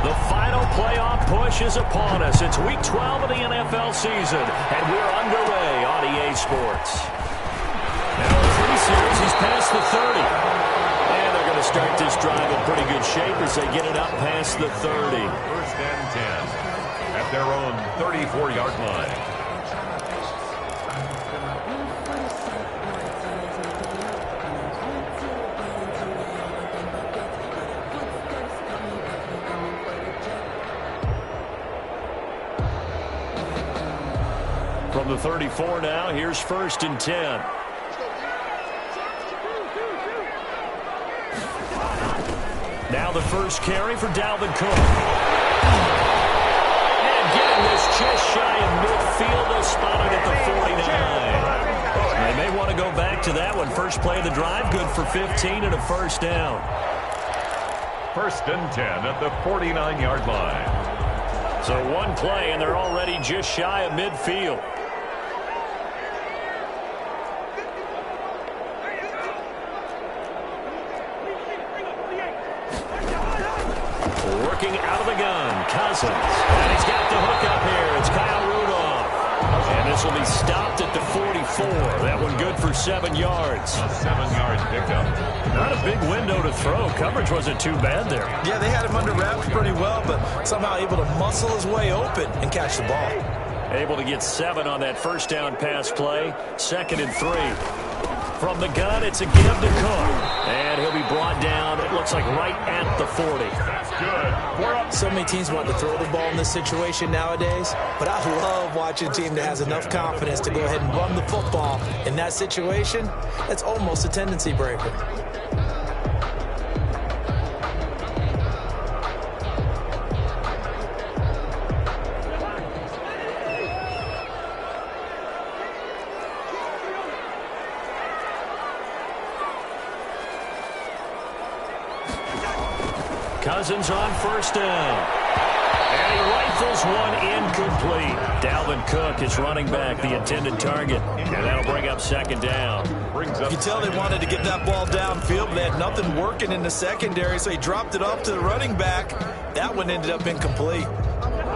The final playoff push is upon us. It's Week 12 of the NFL season, and we're underway on EA Sports. Now in 3 series, he's past the 30. And they're going to start this drive in pretty good shape as they get it up past the 30. First and 10 at their own 34-yard line. From the 34 now, here's first and 10. Now the first carry for Dalvin Cook. And getting this just shy of midfield, they'll spot it at the 49. They may want to go back to that one. First play of the drive, good for 15 and a first down. First and 10 at the 49-yard line. So one play, and they're already just shy of midfield. Working out of the gun, Cousins. And he's got the hook up here. It's Kyle Rudolph. And this will be stopped at the 44. That one good for 7 yards. A 7-yard pickup. Not a big window to throw. Coverage wasn't too bad there. Yeah, they had him under wraps pretty well, but somehow able to muscle his way open and catch the ball. Able to get 7 on that first down pass play. 2nd and 3. From the gun, it's a give to Cook. And he'll be brought down, it looks like right at the 40. That's good. So many teams want to throw the ball in this situation nowadays, but I love watching a team that has enough confidence to go ahead and run the football. In that situation, that's almost a tendency breaker. Cousins on first down. And he rifles one incomplete. Dalvin Cook is running back, the intended target. And that'll bring up 2nd down. You can tell they wanted to get that ball downfield, but they had nothing working in the secondary, so he dropped it off to the running back. That one ended up incomplete.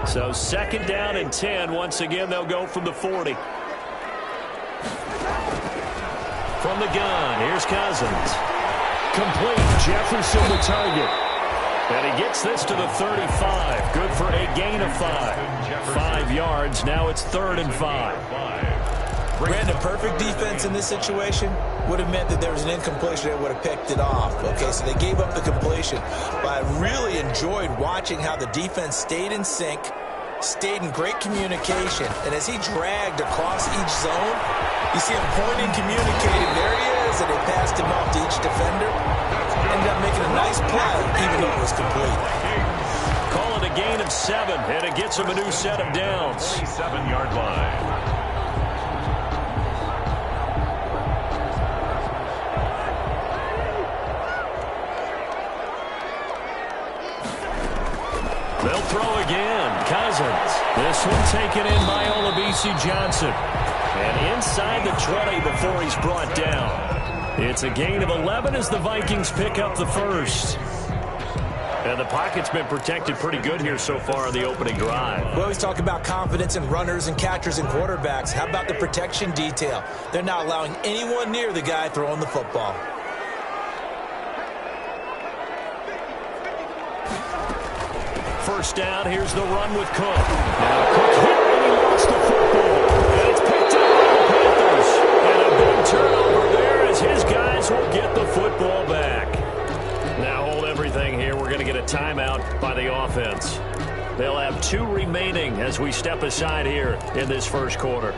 So 2nd down and 10. Once again, they'll go from the 40. From the gun, here's Cousins. Complete. Jefferson the target. And he gets this to the 35. Good for a gain of 5. 5 yards. Now it's 3rd and 5. Brandon, perfect defense in this situation would have meant that there was an incompletion that would have picked it off. Okay, so they gave up the completion. But I really enjoyed watching how the defense stayed in sync, stayed in great communication. And as he dragged across each zone, you see him pointing, communicating. There he is, and they passed him off to each defender. Ended up making a nice play, even though it was complete. Call it a gain of 7, and it gets him a new set of downs. 7-yard line. They'll throw again. Cousins. This one taken in by Olabisi Johnson. And inside the 20 before he's brought down. It's a gain of 11 as the Vikings pick up the first. And the pocket's been protected pretty good here so far on the opening drive. We always talk about confidence in runners and catchers and quarterbacks. How about the protection detail? They're not allowing anyone near the guy throwing the football. First down, here's the run with Cook. Now Cook here, and he lost the football. And it's picked up by the Panthers. And a big turnover there as his guys will get the football back. Now hold everything here. We're going to get a timeout by the offense. They'll have 2 remaining as we step aside here in this first quarter.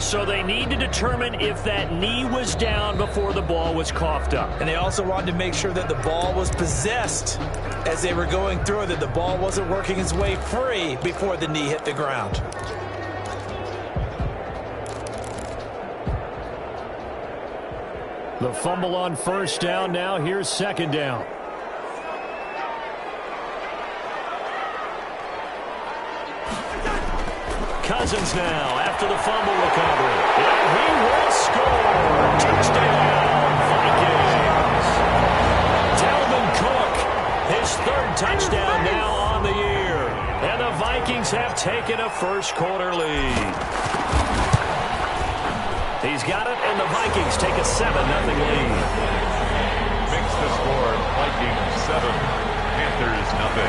So they need to determine if that knee was down before the ball was coughed up. And they also wanted to make sure that the ball was possessed as they were going through, that the ball wasn't working its way free before the knee hit the ground. The fumble on first down. Now here's 2nd down. Cousins now after the fumble recovery. And he will score. Touchdown, Vikings. a first-quarter lead. He's got it, and the Vikings take a 7-0 lead. Makes the score Vikings 7, Panthers 0.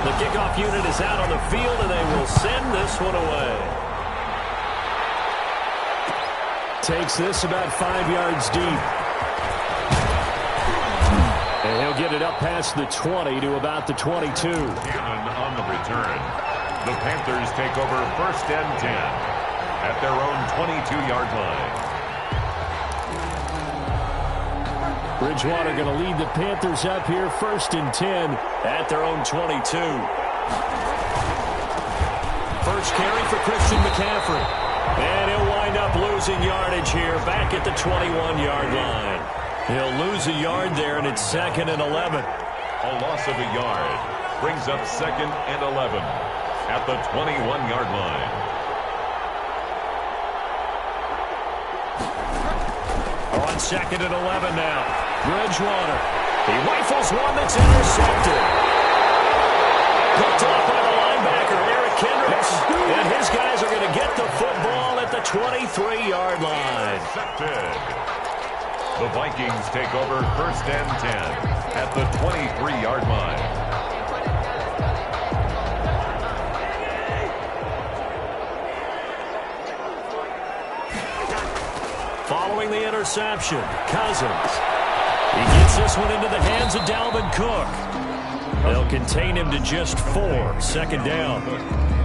The kickoff unit is out on the field, and they will send this one away. Takes this about 5 yards deep. And he'll get it up past the 20 to about the 22. Cannon on the return. The Panthers take over 1st and 10 at their own 22-yard line. Bridgewater going to lead the Panthers up here 1st and 10 at their own 22. First carry for Christian McCaffrey. And he'll wind up losing yardage here back at the 21-yard line. He'll lose a yard there, and it's 2nd and 11. A loss of a yard brings up 2nd and 11 at the 21-yard line. On 2nd and 11 now. Bridgewater. He rifles one that's intercepted. Picked off by the linebacker, Eric Kendricks. And his guys are going to get the football at the 23-yard line. The Vikings take over 1st and 10 at the 23-yard line. Following the interception, Cousins. He gets this one into the hands of Dalvin Cook. They'll contain him to just 4, 2nd down.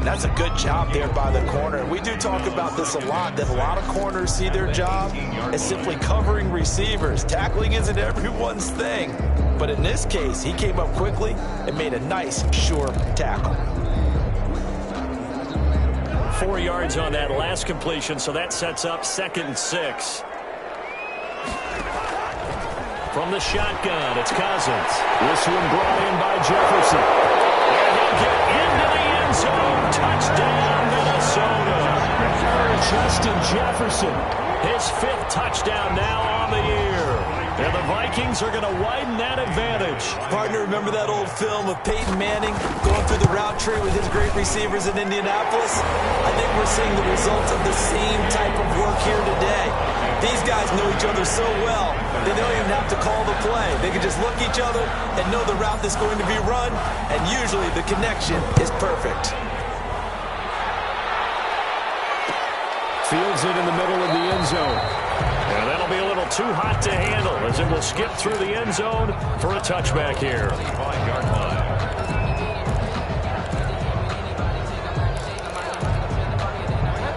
That's a good job there by the corner. We do talk about this a lot, that a lot of corners see their job as simply covering receivers. Tackling isn't everyone's thing. But in this case, he came up quickly and made a nice, sure tackle. 4 yards on that last completion, so that sets up 2nd and 6. From the shotgun, it's Cousins. This one brought in by Jefferson. And he'll get into the end zone. Touchdown, Minnesota. Justin Jefferson, his 5th touchdown now on the year. And the Vikings are going to widen that advantage. Partner, remember that old film of Peyton Manning going through the route tree with his great receivers in Indianapolis? I think we're seeing the results of the same type of work here today. These guys know each other so well, they don't even have to call the play. They can just look each other and know the route that's going to be run, and usually the connection is perfect. Fields it in the middle of the end zone. And that'll be a little too hot to handle as it will skip through the end zone for a touchback here. 5-yard line.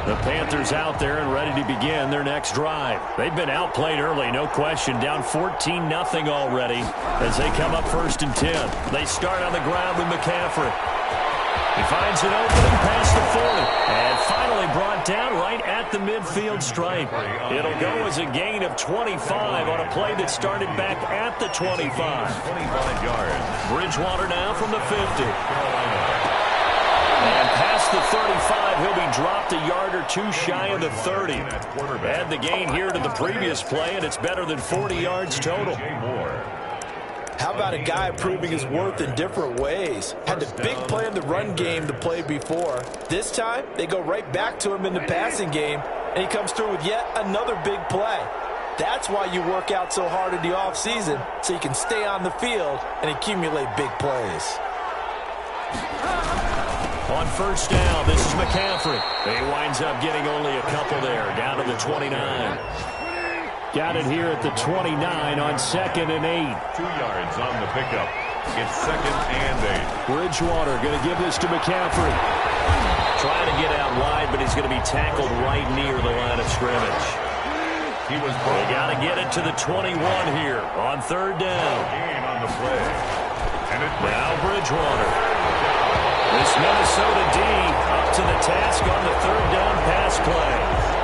The Panthers out there and ready to begin their next drive. They've been outplayed early, no question. Down 14-0 already as they come up 1st and 10. They start on the ground with McCaffrey. He finds an opening past the 40 and finally brought down right at the midfield stripe. It'll go as a gain of 25 on a play that started back at the 25. 25 yards. Bridgewater now from the 50. And past the 35, he'll be dropped a yard or two shy of the 30. Add the gain here to the previous play, and it's better than 40 yards total. How about a guy proving his worth in different ways? Had the big play in the run game the play before. This time, they go right back to him in the passing game, and he comes through with yet another big play. That's why you work out so hard in the offseason, so you can stay on the field and accumulate big plays. On 1st down, this is McCaffrey. He winds up getting only a couple there, down to the 29. Got it here at the 29 on 2nd and 8. 2 yards on the pickup. It's 2nd and 8. Bridgewater going to give this to McCaffrey. Trying to get out wide, but he's going to be tackled right near the line of scrimmage. He was They got to get it to the 21 here on 3rd down. gain on the play. And it Now Bridgewater. This Minnesota D up to the task on the 3rd down pass play.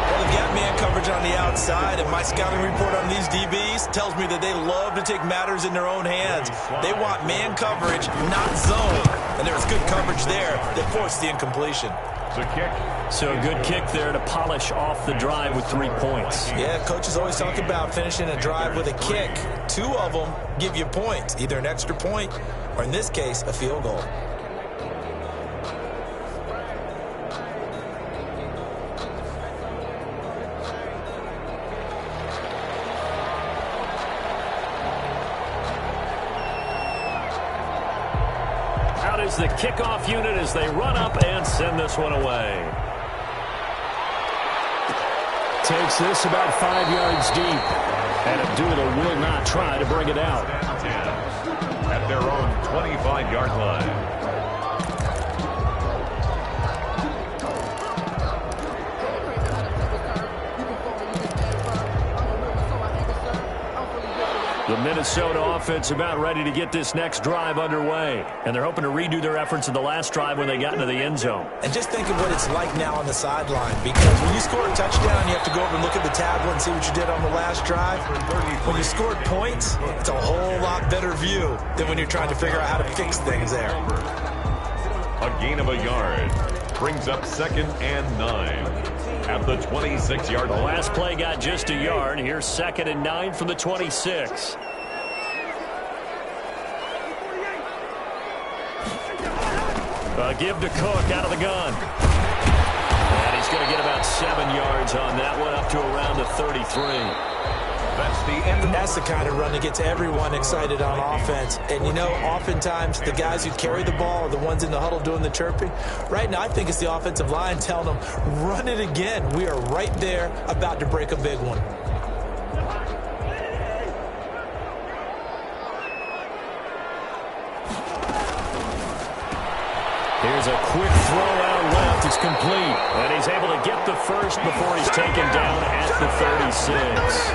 Well, they've got man coverage on the outside, and my scouting report on these DBs tells me that they love to take matters in their own hands. They want man coverage, not zone. And there was good coverage there that forced the incompletion. It's a kick. So a good kick there to polish off the drive with 3 points. Yeah, coaches always talk about finishing a drive with a kick. 2 of them give you points, either an extra point or, in this case, a field goal. is the kickoff unit as they run up and send this one away. Takes this about 5 yards deep. And Abdullah will not try to bring it out. At their own 25-yard line. The Minnesota offense about ready to get this next drive underway. And they're hoping to redo their efforts in the last drive when they got into the end zone. And just think of what it's like now on the sideline. Because when you score a touchdown, you have to go over and look at the tablet and see what you did on the last drive. When you scored points, it's a whole lot better view than when you're trying to figure out how to fix things there. A gain of a yard brings up 2nd and 9. At the 26-yard line. The last play got just a yard. Here's 2nd and 9 from the 26. Give to Cook out of the gun. And he's going to get about 7 yards on that one, up to around the 33. That's the end. That's the kind of run that gets everyone excited on offense. And, you know, oftentimes the guys who carry the ball are the ones in the huddle doing the chirping. Right now, I think it's the offensive line telling them, run it again. We are right there about to break a big one. Here's a quick throw out left. It's complete. And he's able to get the first before he's taken down at the 36.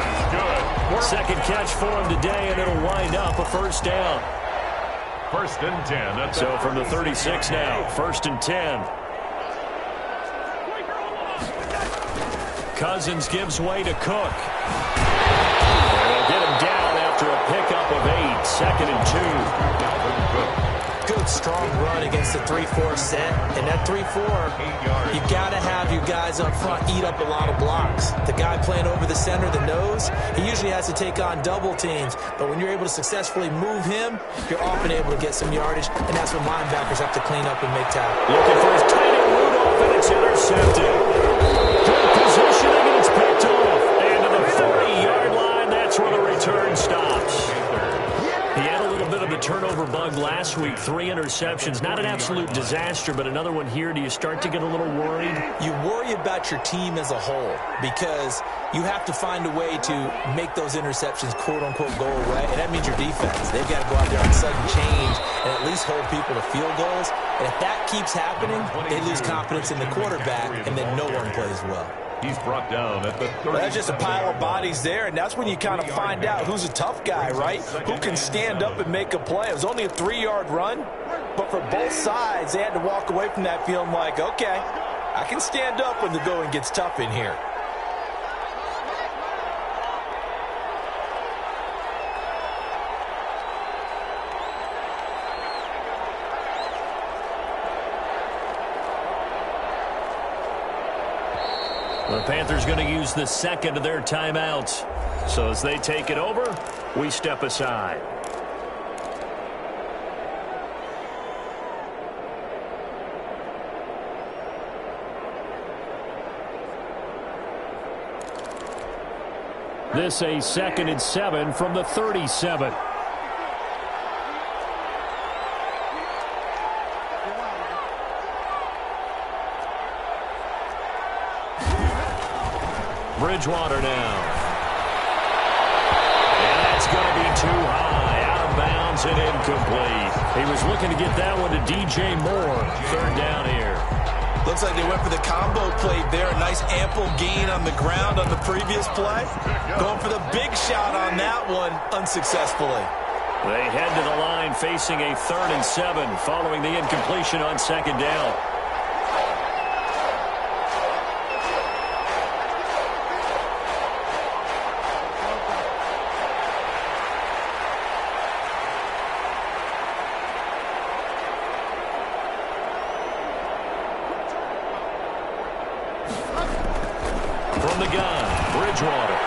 Second catch for him today, and it'll wind up a first down. 1st and 10. So from the 36 now, 1st and 10. Cousins gives way to Cook. And they'll get him down after a pickup of 8. 2nd and 2. Dalvin Cook. Good, strong run against the 3-4 set. And that 3-4, you got to have your guys up front eat up a lot of blocks. The guy playing over the center, the nose, he usually has to take on double teams. But when you're able to successfully move him, you're often able to get some yardage. And that's when linebackers have to clean up and make tackles. Looking for his tight end Rudolph, and it's intercepted. Good positioning, and it's picked off. And to the 40-yard line, that's where the return stops. He had a little bit of a turnover bug last week, 3 interceptions. Not an absolute disaster, but another one here. Do you start to get a little worried? You worry about your team as a whole because you have to find a way to make those interceptions, quote-unquote, go away, and that means your defense. They've got to go out there on sudden change and at least hold people to field goals. And if that keeps happening, they lose confidence in the quarterback, and then no one plays well. He's brought down at the 30. That's just a pile of bodies there, and that's when you kind of find out who's a tough guy, right? Who can stand up and make a play. It was only a 3-yard run, but for both sides, they had to walk away from that feeling like, okay, I can stand up when the going gets tough in here. The Panthers going to use the second of their timeouts. So as they take it over, we step aside. This a 2nd and 7 from the 37. Bridgewater now. And that's going to be too high. Out of bounds and incomplete. He was looking to get that one to DJ Moore. 3rd down here. Looks like they went for the combo play there. A nice ample gain on the ground on the previous play. Going for the big shot on that one unsuccessfully. They head to the line facing a 3rd and 7 following the incompletion on 2nd down. From the gun, Bridgewater.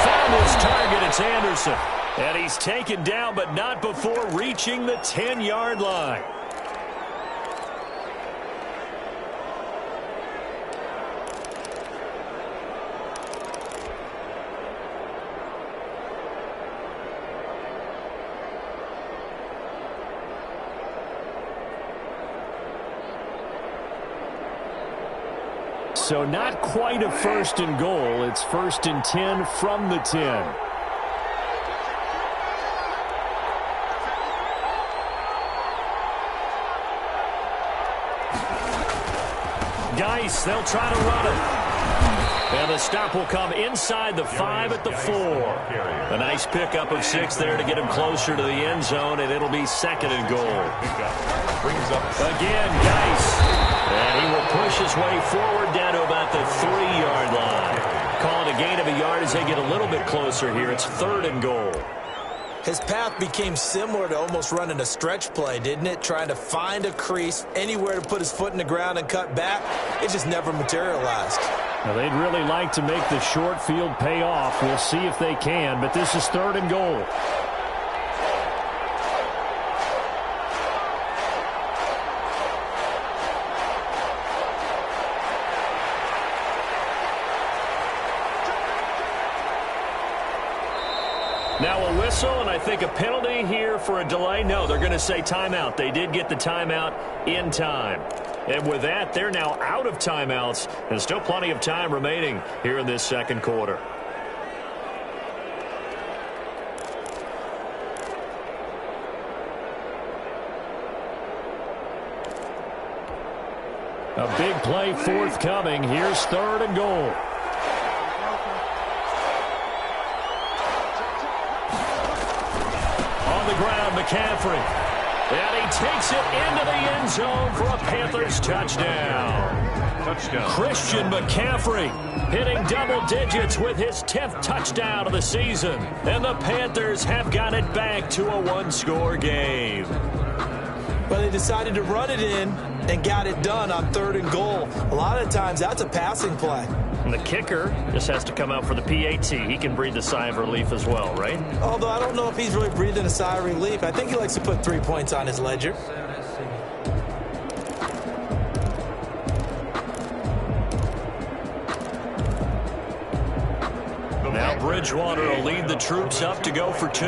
Found his target, it's Anderson. And he's taken down, but not before reaching the 10-yard line. So not quite a 1st and goal. It's 1st and 10 from the 10. Geis, they'll try to run it. And the stop will come inside the 5 at the 4. A nice pickup of 6 there to get him closer to the end zone, and it'll be 2nd and goal. Again, Geis. And he will push his way forward down to about the 3-yard line. Call it a gain of a yard as they get a little bit closer here. It's 3rd and goal. His path became similar to almost running a stretch play, didn't it? Trying to find a crease, anywhere to put his foot in the ground and cut back. It just never materialized. Now, they'd really like to make the short field pay off. We'll see if they can, but this is 3rd and goal. Now a whistle, and I think a penalty here for a delay. No, they're going to say timeout. They did get the timeout in time. And with that, they're now out of timeouts, and still plenty of time remaining here in this 2nd quarter. A big play forthcoming. Here's 3rd and goal. On the ground, McCaffrey. And he takes it into the end zone for a Panthers touchdown. Christian McCaffrey hitting double digits with his 10th touchdown of the season. And the Panthers have got it back to a 1-score game. But they decided to run it in and got it done on 3rd and goal. A lot of times that's a passing play. And the kicker just has to come out for the PAT. He can breathe a sigh of relief as well, right? Although I don't know if he's really breathing a sigh of relief. I think he likes to put 3 points on his ledger. Now Bridgewater will lead the troops up to go for 2.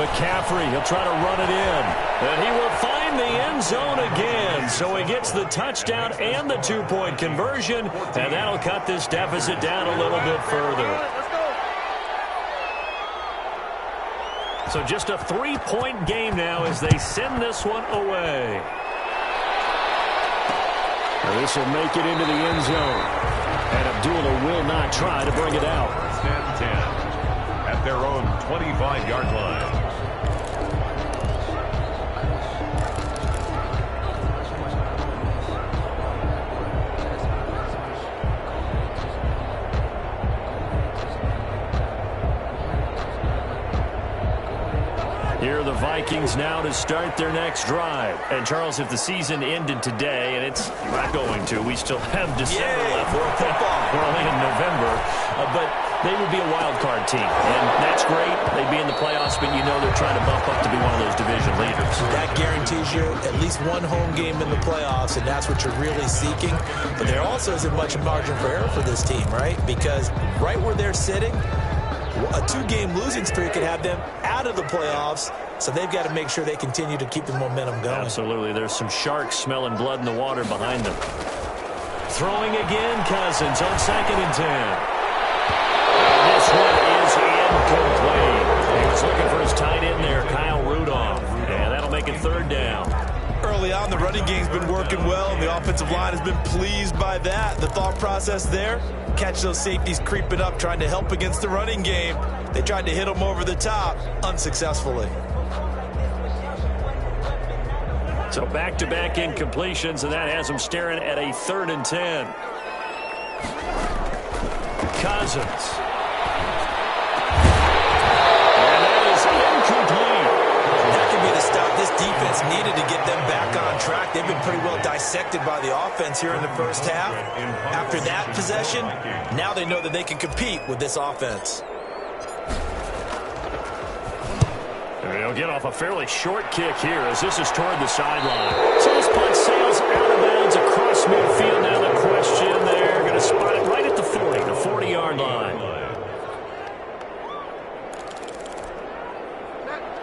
McCaffrey, he'll try to run it in. And he will find the end zone again. So he gets the touchdown and the 2-point conversion. And that'll cut this deficit down a little bit further. So just a 3-point game now as they send this one away. Now this will make it into the end zone. And Abdullah will not try to bring it out. 10 at their own 25-yard line. Here are the Vikings now to start their next drive. And, Charles, if the season ended today, and it's not going to, we still have December left. We're only in November. But they would be a wild card team. And that's great. They'd be in the playoffs, but you know they're trying to bump up to be one of those division leaders. That guarantees you at least one home game in the playoffs, and that's what you're really seeking. But there also isn't much margin for error for this team, right? Because right where they're sitting, a 2-game losing streak could have them out of the playoffs, so they've got to make sure they continue to keep the momentum going. Absolutely. There's some sharks smelling blood in the water behind them. Throwing again, Cousins on 2nd and 10. And this one is incomplete. He was looking for his tight end there, Kyle Rudolph. And that'll make it 3rd down. Early on, the running game's been working well, and the offensive line has been pleased by that. The thought process there, catch those safeties creeping up, trying to help against the running game. They tried to hit them over the top, unsuccessfully. So back-to-back incompletions, and that has them staring at a 3rd and 10. Cousins. And that is incomplete. That could be the stop this defense needed to get them back on track. They've been pretty well dissected by the offense here in the first half. After that possession, now they know that they can compete with this offense. They'll get off a fairly short kick here as this is toward the sideline. So this punt sails out of bounds across midfield. Now the question, they're going to spot it right at the 40, the 40-yard line.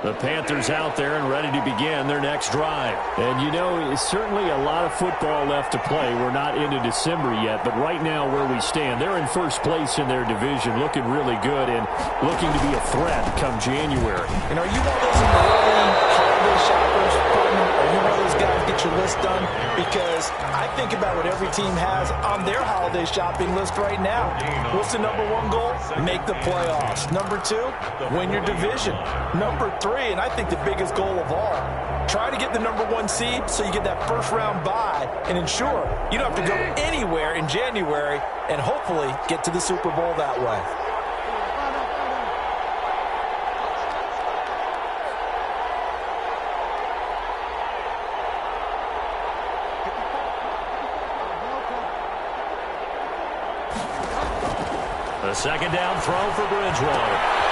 The Panthers out there and ready to begin their next drive. And, you know, it's certainly a lot of football left to play. We're not into December yet, but right now where we stand, they're in first place in their division, looking really good and looking to be a threat come January. And are you one of those early holiday shoppers, partner? Are you one of those guys get your list done? Because I think about what every team has on their holiday shopping list right now. What's the number one goal? Make the playoffs. Number two, win your division. Number three, and I think the biggest goal of all, try to get the number one seed so you get that first round bye and ensure you don't have to go anywhere in January and hopefully get to the Super Bowl that way. The second down throw for Bridgewater.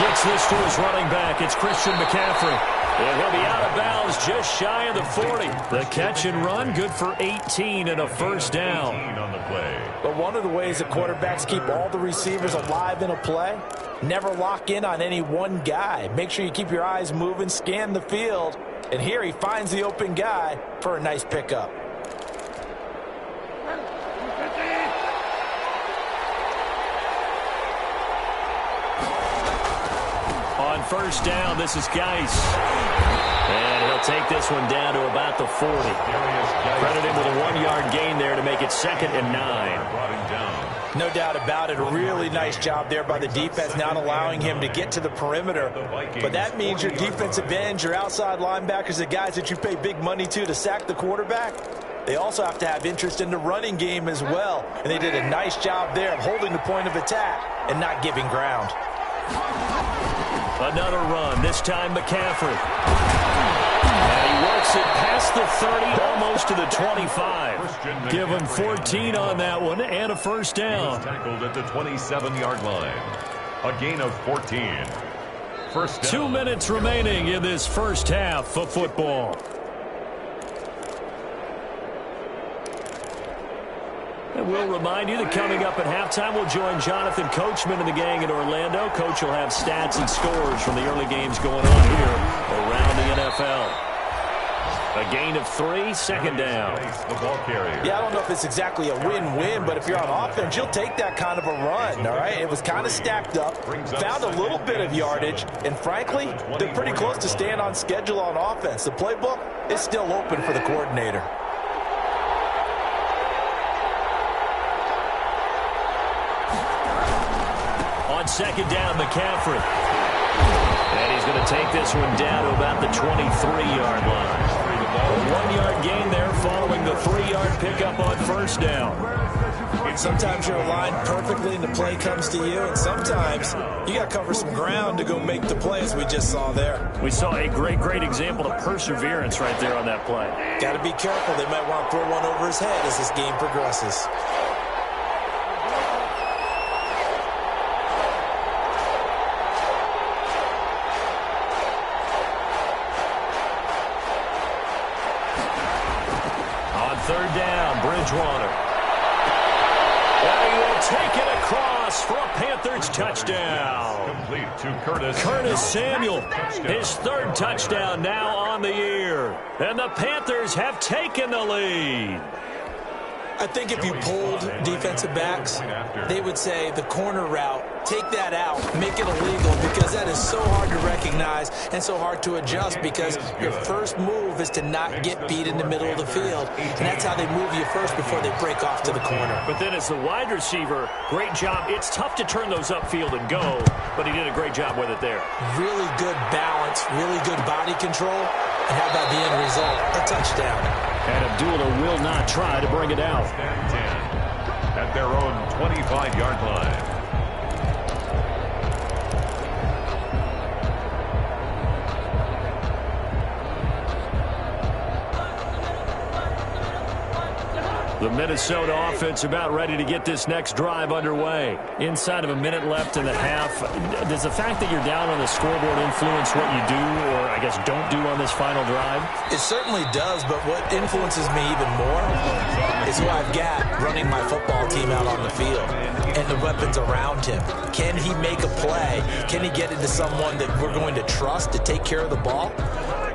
Gets this to his running back. It's Christian McCaffrey. And he'll be out of bounds just shy of the 40. The catch and run, good for 18 and a first down. On the play. But one of the ways that quarterbacks keep all the receivers alive in a play, never lock in on any one guy. Make sure you keep your eyes moving, scan the field. And here he finds the open guy for a nice pickup. On first down, this is Geis. And he'll take this one down to about the 40. Credit him with a 1-yard gain there to make it 2nd and 9. No doubt about it. A really nice job there by the defense, not allowing him to get to the perimeter. But that means your defensive ends, your outside linebackers, the guys that you pay big money to sack the quarterback, they also have to have interest in the running game as well. And they did a nice job there of holding the point of attack and not giving ground. Another run, this time McCaffrey. And he works it past the 30, almost to the 25. Give him 14 on that one and a first down. Tackled at the 27-yard line. A gain of 14. First down. 2 minutes remaining in this first half of football. And we'll remind you that coming up at halftime, we'll join Jonathan Coachman and the gang in Orlando. Coach will have stats and scores from the early games going on here around the NFL. A gain of 3, second down. The ball carrier. Yeah, I don't know if it's exactly a win-win, but if you're on offense, you'll take that kind of a run, all right? It was kind of stacked up, found a little bit of yardage, and frankly, they're pretty close to staying on schedule on offense. The playbook is still open for the coordinator. On second down, McCaffrey. And he's going to take this one down to about the 23-yard line. A 1-yard gain there following the 3-yard pickup on first down. Sometimes you're aligned perfectly and the play comes to you, and sometimes you got to cover some ground to go make the play, as we just saw there. We saw a great example of perseverance right there on that play. Got to be careful. They might want to throw one over his head as this game progresses. Third down, Bridgewater. And he will take it across for a Panthers touchdown. Complete to Curtis. Curtis Samuel, his third touchdown now on the year. And the Panthers have taken the lead. I think if you polled defensive backs, they would say the corner route, take that out, make it illegal, because that is so hard to recognize and so hard to adjust, because your first move is to not get beat in the middle of the field, and that's how they move you first before they break off to the corner. But then as the wide receiver, great job. It's tough to turn those upfield and go, but he did a great job with it there. Really good balance, really good body control, and how about the end result? A touchdown. And Abdullah will not try to bring it out. 10 at their own 25-yard line. The Minnesota offense about ready to get this next drive underway. Inside of a minute left in the half, does the fact that you're down on the scoreboard influence what you do, or I guess don't do on this final drive? It certainly does, but what influences me even more is who I've got running my football team out on the field and the weapons around him. Can he make a play? Can he get into someone that we're going to trust to take care of the ball?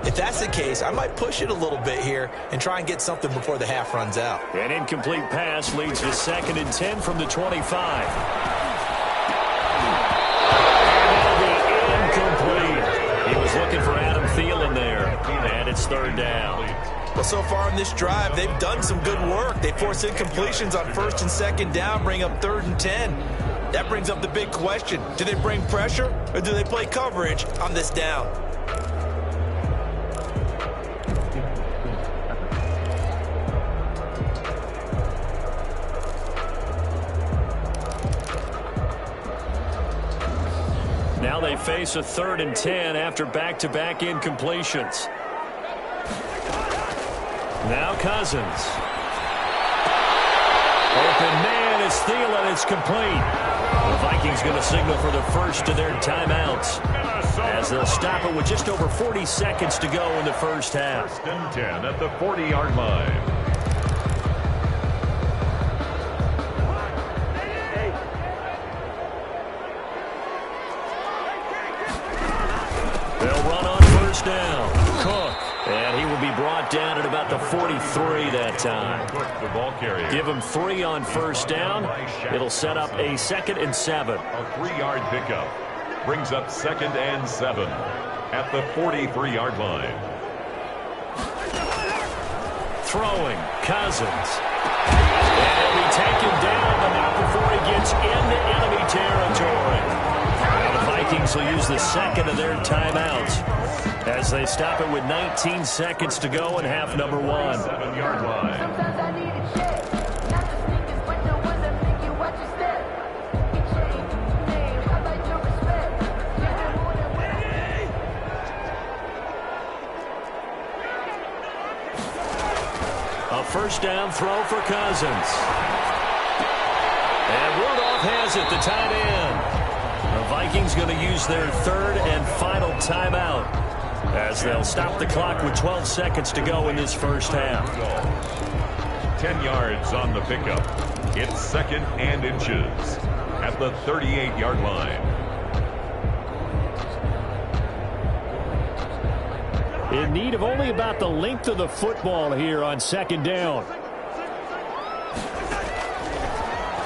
If that's the case, I might push it a little bit here and try and get something before the half runs out. An incomplete pass leads to 2nd and 10 from the 25. Incomplete. He was looking for Adam Thielen there, and it's 3rd down. Well, so far in this drive, they've done some good work. They force incompletions on 1st and 2nd down, bring up 3rd and 10. That brings up the big question. Do they bring pressure, or do they play coverage on this down? Now they face a 3rd and 10 after back-to-back incompletions. Now Cousins. Open man is Thielen. It's complete. The Vikings going to signal for the first of their timeouts as they'll stop it with just over 40 seconds to go in the first half. 1st and 10 at the 40-yard line. They'll run on 1st down. Cook. And he will be brought down at about the 43 that time. The ball carrier. Give him 3 on 1st down. It'll set up a 2nd and 7. A 3-yard pickup. Brings up 2nd and 7 at the 43-yard line. Throwing. Cousins. And he'll be taken down, but not before he gets into enemy territory. Now the Vikings will use the 2nd of their timeouts as they stop it with 19 seconds to go in half number 1. 7-yard line. A 1st down throw for Cousins. And Rudolph has it, the tight end. The Vikings going to use their 3rd and final timeout as they'll stop the clock with 12 seconds to go in this first half. 10 yards on the pickup. It's 2nd and inches at the 38-yard line. In need of only about the length of the football here on 2nd down.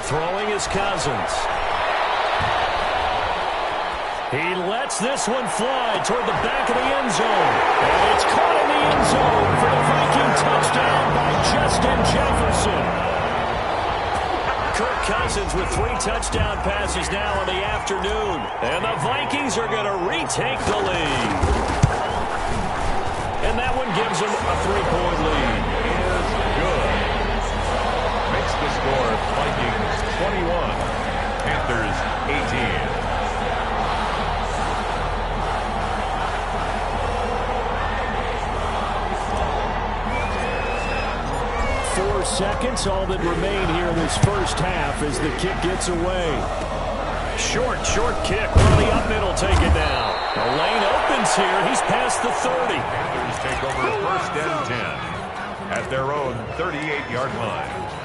Throwing is Cousins. He lets this one fly toward the back of the end zone. And it's caught in the end zone for the Viking touchdown by Justin Jefferson. Kirk Cousins with 3 touchdown passes now in the afternoon. And the Vikings are going to retake the lead. And that one gives them a 3-point lead. Is good. Makes the score Vikings 21, Panthers 18. 4 seconds, all that remain here in this first half as the kick gets away. Short kick. Well, the up middle take it down. The lane opens here. He's past the 30. Panthers take over 1st and 10 at their own 38-yard line.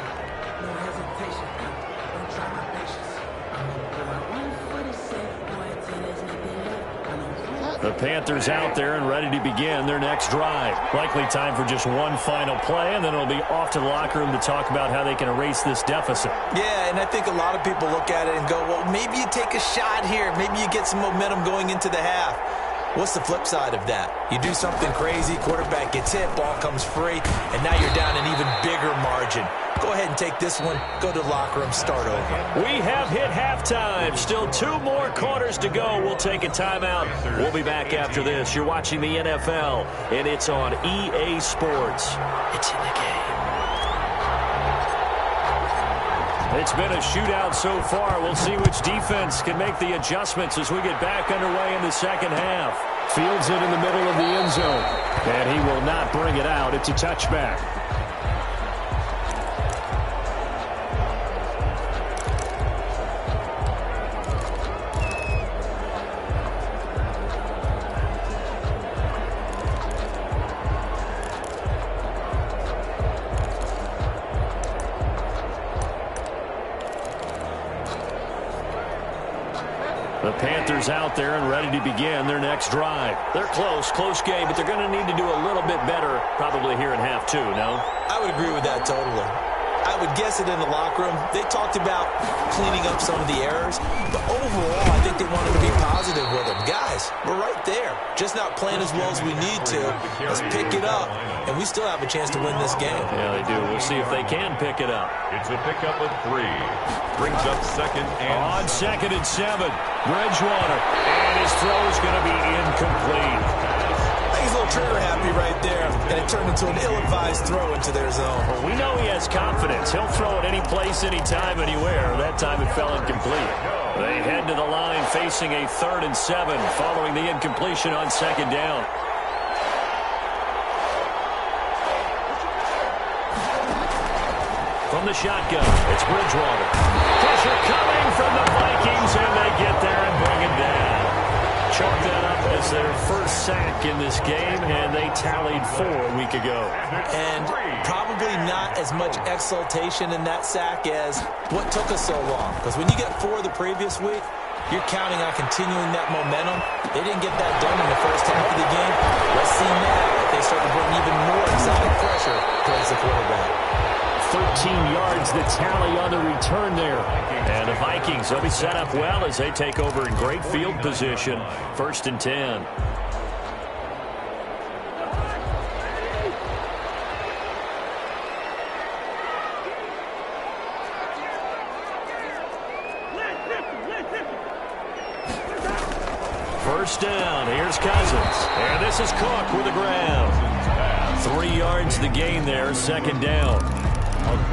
The Panthers out there and ready to begin their next drive. Likely time for just one final play, and then it'll be off to the locker room to talk about how they can erase this deficit. Yeah, and I think a lot of people look at it and go, well, maybe you take a shot here. Maybe you get some momentum going into the half. What's the flip side of that? You do something crazy, quarterback gets hit, ball comes free, and now you're down an even bigger margin. Go ahead and take this one, go to the locker room, start over. We have hit halftime. Still 2 more quarters to go. We'll take a timeout. We'll be back after this. You're watching the NFL, and it's on EA Sports. It's in the game. It's been a shootout so far. We'll see which defense can make the adjustments as we get back underway in the second half. Fields it in the middle of the end zone, and he will not bring it out. It's a touchback. The Panthers out there and ready to begin their next drive. They're close game, but they're going to need to do a little bit better probably here in half two, no? I would agree with that totally. I would guess it in the locker room. They talked about cleaning up some of the errors, but overall, I think they wanted to be positive with them. Guys, we're right there. Just not playing as well as we need to. Let's pick it up, and we still have a chance to win this game. Yeah, they do. We'll see if they can pick it up. It's a pickup of 3. Brings up second and... On 2nd and 7, Bridgewater. And his throw is going to be incomplete. He's a little trigger happy right there, and it turned into an ill-advised throw into their zone. Well, we know he has confidence. He'll throw it any place, anytime, anywhere. That time it fell incomplete. They head to the line facing a 3rd and 7 following the incompletion on 2nd down. From the shotgun, it's Bridgewater. Pressure coming from the Vikings, and they get there and bring it down. Chalk that up as their first sack in this game, and they tallied 4 a week ago. And probably not as much exultation in that sack as what took us so long. Because when you get 4 the previous week, you're counting on continuing that momentum. They didn't get that done in the first half of the game. Let's see now if they start to bring even more exotic pressure towards the quarterback. 13 yards the tally on the return there. And the Vikings will be set up well as they take over in great field position. 1st and 10. First down, here's Cousins. And this is Cook with the ground. 3 yards the gain there, 2nd down.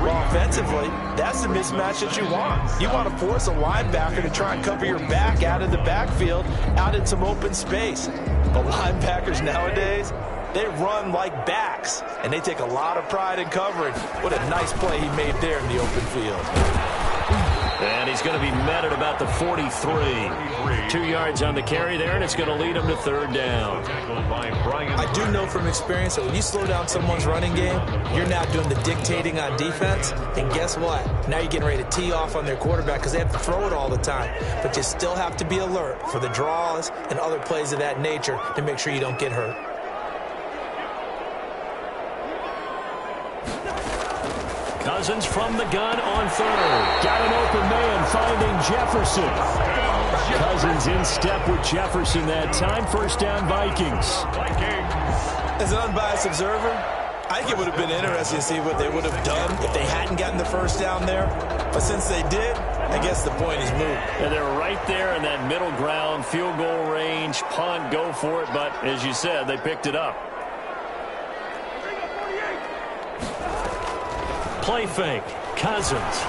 Well, offensively, that's the mismatch that you want. You want to force a linebacker to try and cover your back out of the backfield, out in some open space. But linebackers nowadays, they run like backs, and they take a lot of pride in covering. What a nice play he made there in the open field. And he's going to be met at about the 43. 2 yards on the carry there, and it's going to lead him to 3rd down. I do know from experience that when you slow down someone's running game, you're now doing the dictating on defense. And guess what? Now you're getting ready to tee off on their quarterback because they have to throw it all the time. But you still have to be alert for the draws and other plays of that nature to make sure you don't get hurt. Cousins from the gun on 3rd. Got an open man finding Jefferson. Cousins in step with Jefferson that time. 1st down, Vikings. As an unbiased observer, I think it would have been interesting to see what they would have done if they hadn't gotten the 1st down there. But since they did, I guess the point is moot. And they're right there in that middle ground, field goal range, punt, go for it. But as you said, they picked it up. Play fake, Cousins.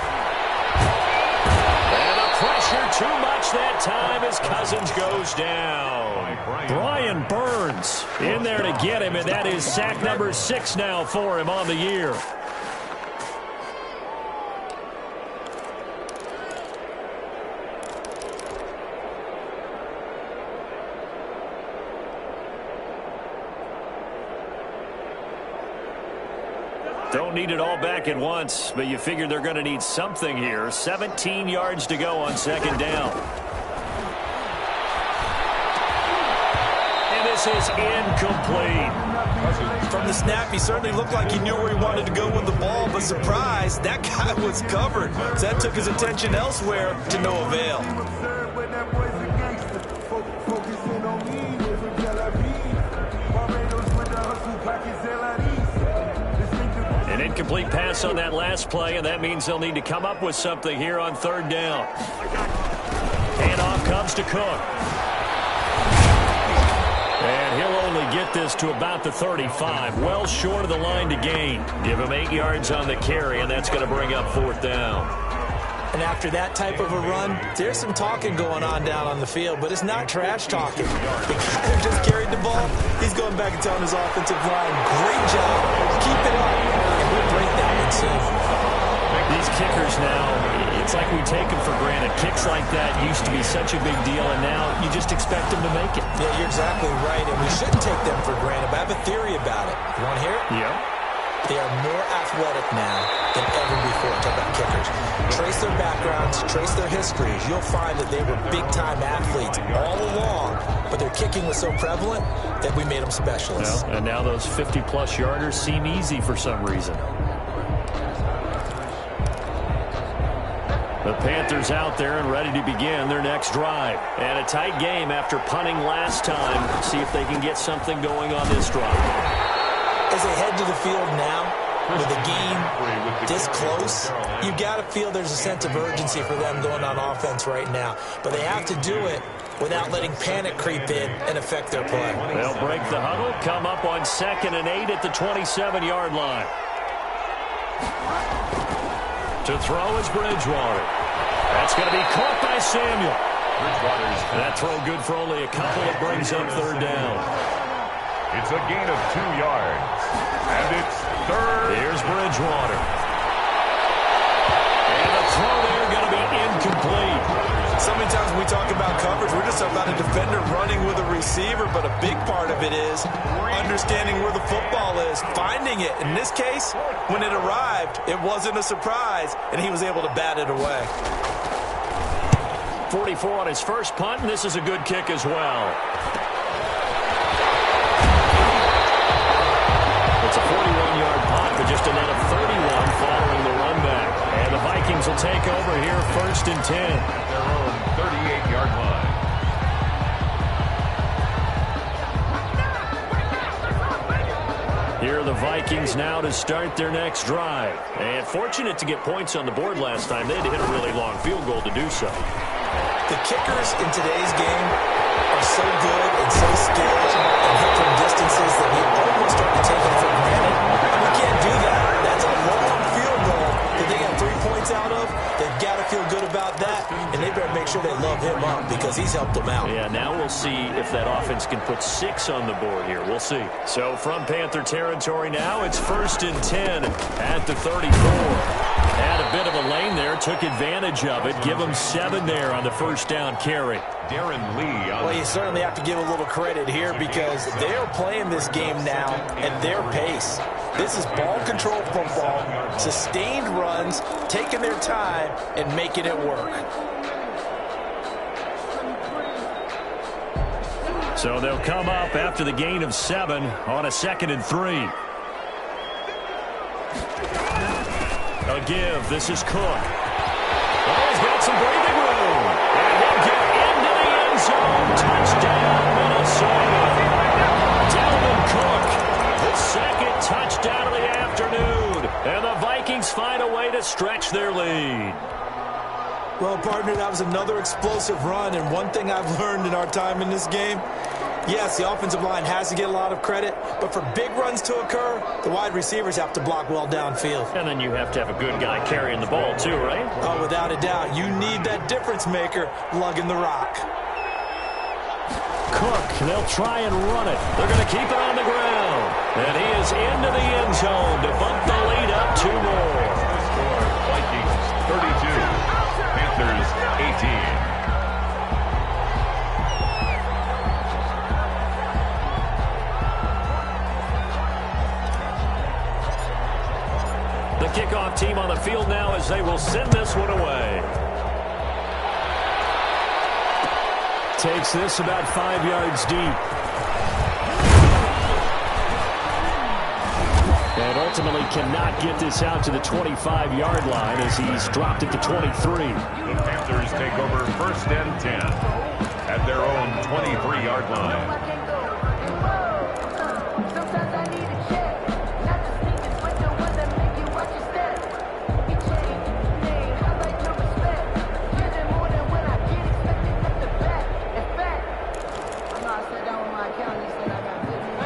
And the pressure too much that time as Cousins goes down. Brian Burns in there to get him, and that is sack number 6 now for him on the year. Don't need it all back at once, but you figure they're going to need something here. 17 yards to go on 2nd down. And this is incomplete. From the snap, he certainly looked like he knew where he wanted to go with the ball, but surprise, that guy was covered. So that took his attention elsewhere to no avail. An incomplete pass on that last play, and that means they'll need to come up with something here on 3rd down. Handoff comes to Cook. And he'll only get this to about the 35, well short of the line to gain. Give him 8 yards on the carry, and that's going to bring up 4th down. And after that type of a run, there's some talking going on down on the field, but it's not trash talking. The guy who just carried the ball, he's going back and telling his offensive line, great job, keep it up, and we'll break that one soon. These kickers now, it's like we take them for granted. Kicks like that used to be such a big deal, and now you just expect them to make it. Yeah, you're exactly right, and we shouldn't take them for granted, but I have a theory about it. You want to hear it? Yeah. They are more athletic now than ever before. Talk about kickers. Trace their backgrounds, trace their histories. You'll find that they were big-time athletes all along, but their kicking was so prevalent that we made them specialists. Well, and now those 50-plus yarders seem easy for some reason. The Panthers out there and ready to begin their next drive. And a tight game after punting last time. See if they can get something going on this drive. As they head to the field now, with the game this close, you've got to feel there's a sense of urgency for them going on offense right now. But they have to do it without letting panic creep in and affect their play. They'll break the huddle, come up on 2nd and 8 at the 27-yard line. To throw is Bridgewater. That's going to be caught by Samuel. That throw good for only a couple. It brings up 3rd down. It's a gain of 2 yards. And it's 3rd. Here's Bridgewater. And the throw there going to be incomplete. So many times when we talk about coverage, we're just about a defender running with a receiver, but a big part of it is understanding where the football is, finding it. In this case, when it arrived, it wasn't a surprise, and he was able to bat it away. 44 on his first punt, and this is a good kick as well. It's a 41-yard punt, but just a net of 31 following the run back. And the Vikings will take over here, 1st and 10. Their own 38-yard line. Here are the Vikings now to start their next drive. And fortunate to get points on the board last time. They had to hit a really long field goal to do so. The kickers in today's game are so good and so skilled and hit from distances that we almost start to take it for granted. And we can't do that. That's a long field goal that they got 3 points out of. They've got to feel good about that, and they better make sure they love him up because he's helped them out. Yeah, now we'll see if that offense can put 6 on the board here. We'll see. So from Panther territory now, it's 1st and 10 at the 34. Had a bit of a lane there, took advantage of it. Give him 7 there on the 1st down carry. Darren Lee. Well, you certainly have to give a little credit here because they're playing this game now at their pace. This is ball control football, sustained runs, taking their time and making it work. So they'll come up after the gain of 7 on a 2nd and 3. A give. This is Cook. Oh, he's got some breathing room. And he'll get into the end zone. Touchdown, Minnesota. Dalvin Cook, the 2nd touchdown of the afternoon. And the Vikings find a way to stretch their lead. Well, partner, that was another explosive run. And one thing I've learned in our time in this game, yes, the offensive line has to get a lot of credit, but for big runs to occur, the wide receivers have to block well downfield. And then you have to have a good guy carrying the ball too, right? Oh, without a doubt. You need that difference maker lugging the rock. Cook, they'll try and run it. They're going to keep it on the ground. And he is into the end zone to bump the lead up 2 more. Score, Vikings 32, Panthers 18. The kickoff team on the field now as they will send this one away. Takes this about 5 yards deep. And ultimately cannot get this out to the 25-yard line as he's dropped it to 23. The Panthers take over 1st and 10 at their own 23-yard line.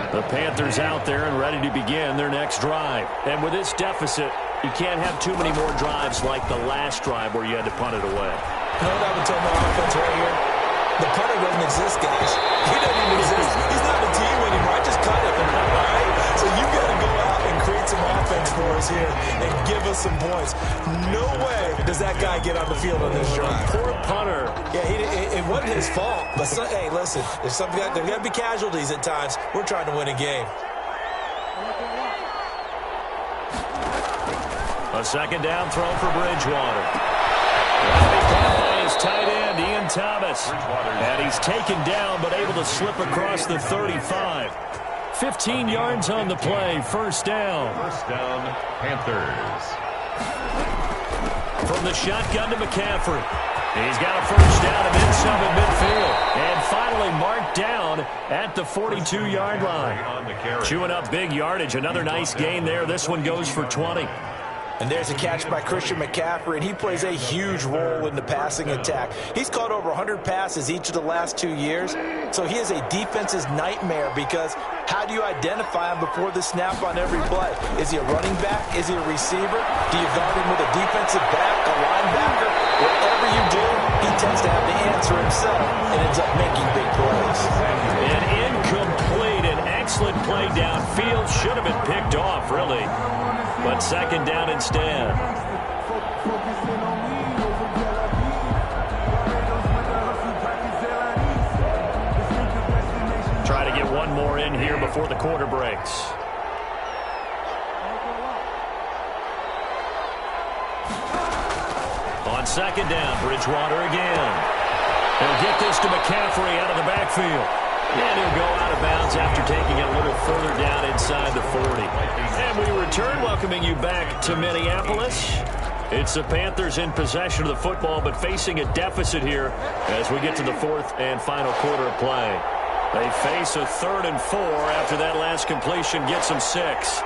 The Panthers out there and ready to begin their next drive. And with this deficit, you can't have too many more drives like the last drive where you had to punt it away. You know what I would tell my offense right here? The punter doesn't exist, guys. He doesn't even exist. He's not a team anymore. I just cut him. All right? So you got to go out and create some offense for us here and give us some points. No way does that guy get on the field on this drive. Poor punter. Yeah, it wasn't his fault. But, hey, listen, there's got to be casualties at times. We're trying to win a game. A second down throw for Bridgewater. Caught by his tight end, Ian Thomas. And he's taken down but able to slip across the 35. 15 yards on the play. First down. First down, Panthers. From the shotgun to McCaffrey. He's got a first down and then some at midfield. And finally marked down at the 42-yard line. Chewing up big yardage. Another nice gain there. This one goes for 20. And there's a catch by Christian McCaffrey, and he plays a huge role in the passing attack. He's caught over 100 passes each of the last 2 years, so he is a defense's nightmare because how do you identify him before the snap on every play? Is he a running back? Is he a receiver? Do you guard him with a defensive back, a linebacker? Whatever you do, he tends to have the answer himself and ends up making big plays. An incomplete, an excellent play downfield. Should have been picked off, really. But second down instead. Try to get one more in here before the quarter breaks. On second down, Bridgewater again. He'll get this to McCaffrey out of the backfield. And he'll go out of bounds after taking it a little further down inside the 40. And we return, welcoming you back to Minneapolis. It's the Panthers in possession of the football, but facing a deficit here as we get to the fourth and final quarter of play. They face a 3rd and 4 after that last completion gets them 6.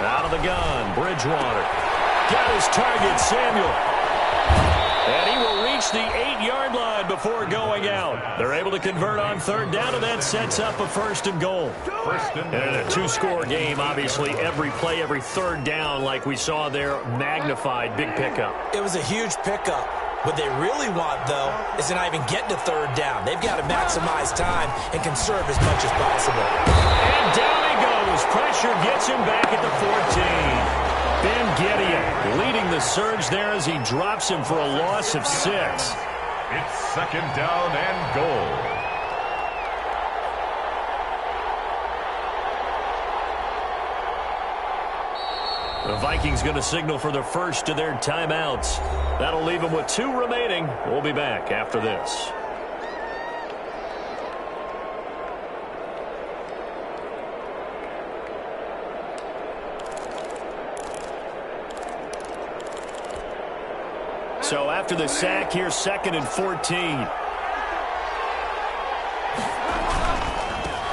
Out of the gun, Bridgewater. Got his target, Samuel. And he will reach the 8-yard line before going out. They're able to convert on 3rd down, and that sets up a 1st and goal. And in a 2-score game, obviously, every play, every 3rd down, like we saw there, magnified. Big pickup. It was a huge pickup. What they really want, though, is to not even get to 3rd down. They've got to maximize time and conserve as much as possible. And down he goes. Pressure gets him back at the 14. Ben Gideon leading the surge there as he drops him for a loss of 6. It's second down and goal. The Vikings going to signal for the first of their timeouts. That'll leave them with 2 remaining. We'll be back after this. So after the sack, here's 2nd and 14.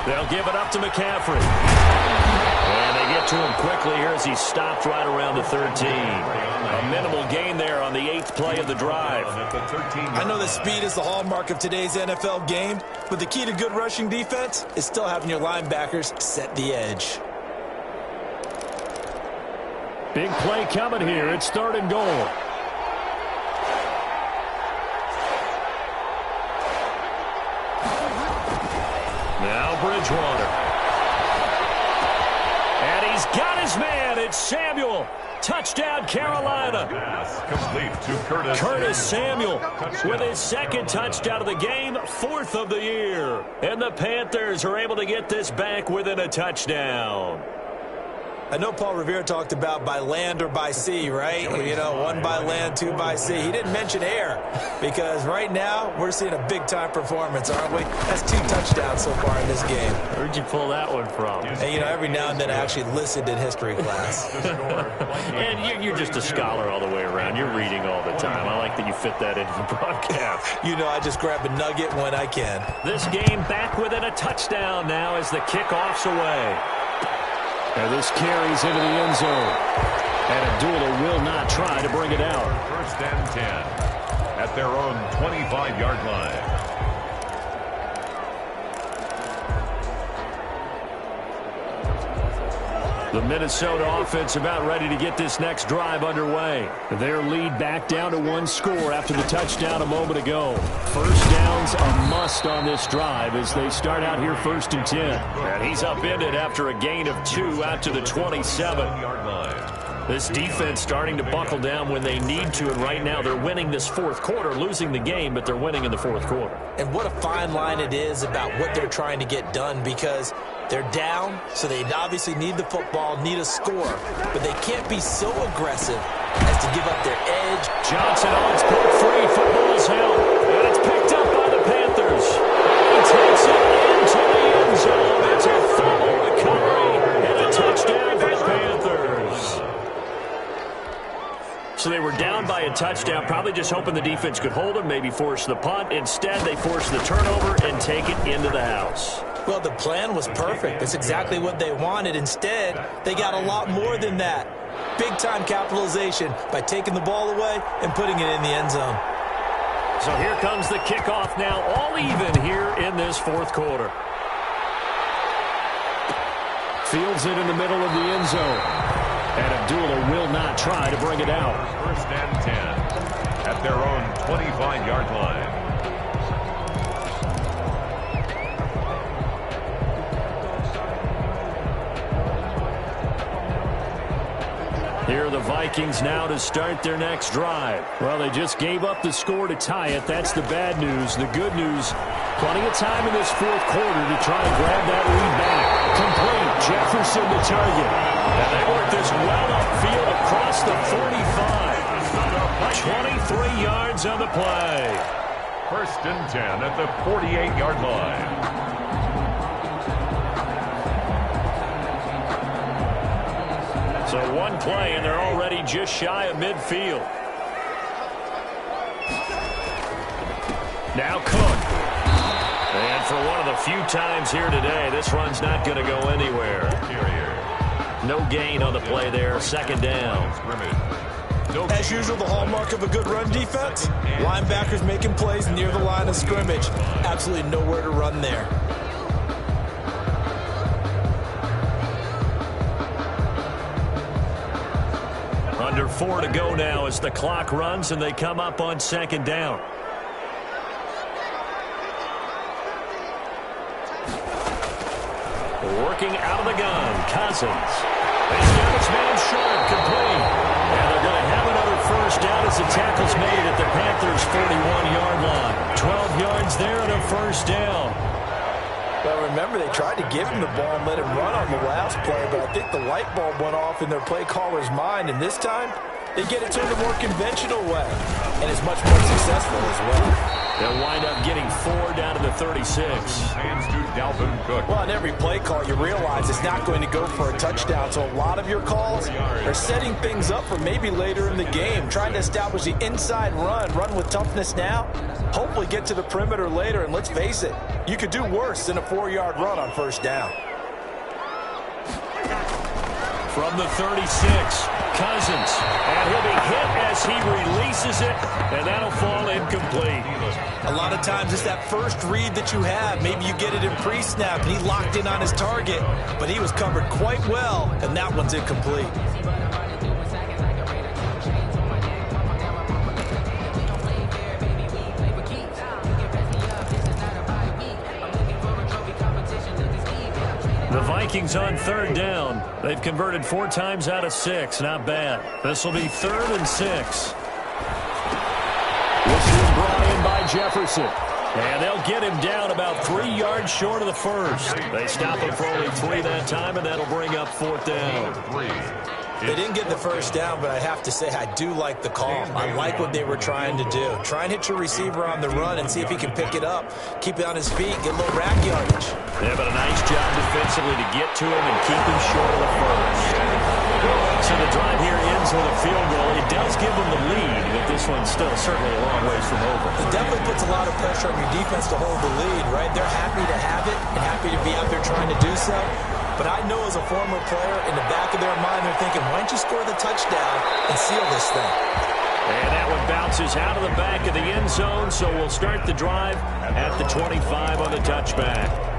They'll give it up to McCaffrey. And they get to him quickly here as he stopped right around the 13. A minimal gain there on the 8th play of the drive. I know that speed is the hallmark of today's NFL game, but the key to good rushing defense is still having your linebackers set the edge. Big play coming here. It's 3rd and goal. Now Bridgewater. And he's got his man. It's Samuel. Touchdown, Carolina. Complete to Curtis Samuel with his 2nd touchdown of the game, 4th of the year. And the Panthers are able to get this back within a touchdown. I know Paul Revere talked about by land or by sea, right? You know, 1 by land, 2 by sea. He didn't mention air because right now we're seeing a big-time performance, aren't we? That's 2 touchdowns so far in this game. Where'd you pull that one from? And, you know, every now and then I actually listened in history class. And you're just a scholar all the way around. You're reading all the time. I like that you fit that into the broadcast. You know, I just grab a nugget when I can. This game back within a touchdown now as the kickoff's away. And this carries into the end zone. And Abdullah will not try to bring it out. 1st and 10 at their own 25-yard line. The Minnesota offense about ready to get this next drive underway. Their lead back down to 1 score after the touchdown a moment ago. 1st down's a must on this drive as they start out here 1st and 10. And he's upended after a gain of 2 out to the 27-yard line. This defense starting to buckle down when they need to, and right now they're winning this 4th quarter, losing the game, but they're winning in the 4th quarter. And what a fine line it is about what they're trying to get done, because They're down, so they obviously need the football, need a score, but they can't be so aggressive as to give up their edge. Johnson on its pulled free. Football is held, and it's picked up by the Panthers. He takes it into the end zone. It's a fumble recovery and a touchdown for the Panthers. So they were down by a touchdown, probably just hoping the defense could hold them, maybe force the punt. Instead, they force the turnover and take it into the house. Well, the plan was perfect. That's exactly what they wanted. Instead, they got a lot more than that. Big-time capitalization by taking the ball away and putting it in the end zone. So here comes the kickoff now, all even here in this fourth quarter. Fields it in the middle of the end zone. And Abdullah will not try to bring it out. First and 10 at their own 25-yard line. Here are the Vikings now to start their next drive. Well, they just gave up the score to tie it. That's the bad news. The good news, plenty of time in this fourth quarter to try and grab that lead back. Complete. Jefferson the target. And they work this well upfield across the 45. 23 yards on the play. First and 10 at the 48-yard line. So one play, and they're already just shy of midfield. Now Cook. And for one of the few times here today, this run's not going to go anywhere. No gain on the play there. Second down. As usual, the hallmark of a good run defense, linebackers making plays near the line of scrimmage. Absolutely nowhere to run there. Under 4 to go now as the clock runs and they come up on second down. Working out of the gun, Cousins. He's got his man short, complete. And they're going to have another first down as the tackle's made at the Panthers' 41-yard line. 12 yards there and a first down. Well, remember, they tried to give him the ball and let him run on the last play, but I think the light bulb went off in their play caller's mind, and this time, they get it to the more conventional way, and it's much more successful as well. They'll wind up getting 4 down to the 36. Hands to Dalvin Cook. Well, on every play call, you realize it's not going to go for a touchdown, so a lot of your calls are setting things up for maybe later in the game, trying to establish the inside run with toughness now, hopefully get to the perimeter later, and let's face it, you could do worse than a 4-yard run on first down. From the 36, Cousins, and he'll be hit as he releases it, and that'll fall incomplete. A lot of times it's that first read that you have. Maybe you get it in pre-snap, and he locked in on his target, but he was covered quite well, and that one's incomplete. The Vikings on third down. They've converted 4 times out of 6. Not bad. This will be 3rd and 6. This is brought in by Jefferson. And they'll get him down about 3 yards short of the first. They stop him for only 3 that time, and that'll bring up 4th down. They didn't get the first down, but I have to say I do like the call. I like what they were trying to do. Try and hit your receiver on the run and see if he can pick it up. Keep it on his feet, get a little rack yardage. Yeah, but a nice job defensively to get to him and keep him short of the first. So the drive here ends with a field goal. It does give them the lead, but this one's still certainly a long ways from over. It definitely puts a lot of pressure on your defense to hold the lead, right? They're happy to have it and happy to be out there trying to do so. But I know as a former player, in the back of their mind, they're thinking, why don't you score the touchdown and seal this thing? And that one bounces out of the back of the end zone, so we'll start the drive at the 25 on the touchback.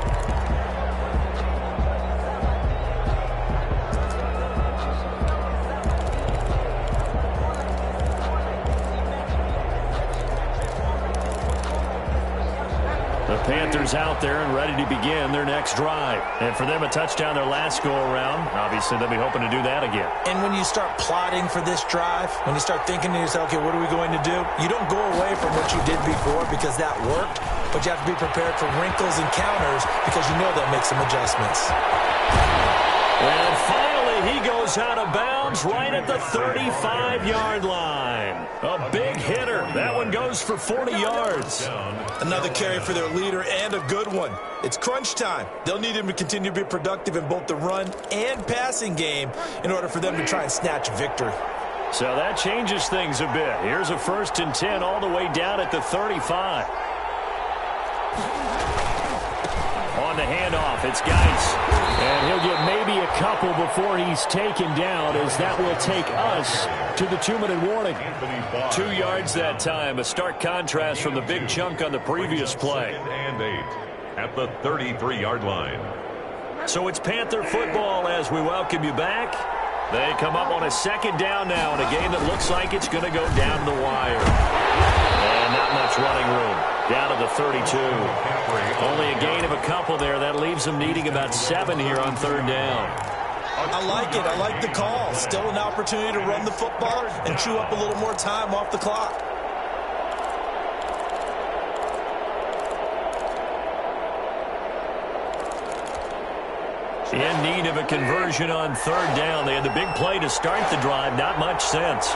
The Panthers out there and ready to begin their next drive. And for them, a touchdown their last go-around. Obviously, they'll be hoping to do that again. And when you start plotting for this drive, when you start thinking to yourself, okay, what are we going to do? You don't go away from what you did before because that worked. but you have to be prepared for wrinkles and counters because you know they'll make some adjustments. And finally, he goes out of bounds right at the 35-yard line. A big hitter. That one goes for 40 yards. Another carry for their leader and a good one. It's crunch time. They'll need him to continue to be productive in both the run and passing game in order for them to try and snatch victory. So that changes things a bit. Here's a 1st and 10 all the way down at the 35. On the handoff, it's Geis. And he'll get maybe a couple before he's taken down, as that will take us to the 2-minute warning. 2 yards that time, a stark contrast from the big chunk on the previous play. And 8 at the 33-yard line. So it's Panther football as we welcome you back. They come up on a 2nd down now in a game that looks like it's going to go down the wire. And not much running room. Down to the 32. Only a gain of a couple there. That leaves them needing about 7 here on 3rd down. I like it. I like the call. Still an opportunity to run the football and chew up a little more time off the clock. In need of a conversion on 3rd down. They had the big play to start the drive. Not much sense.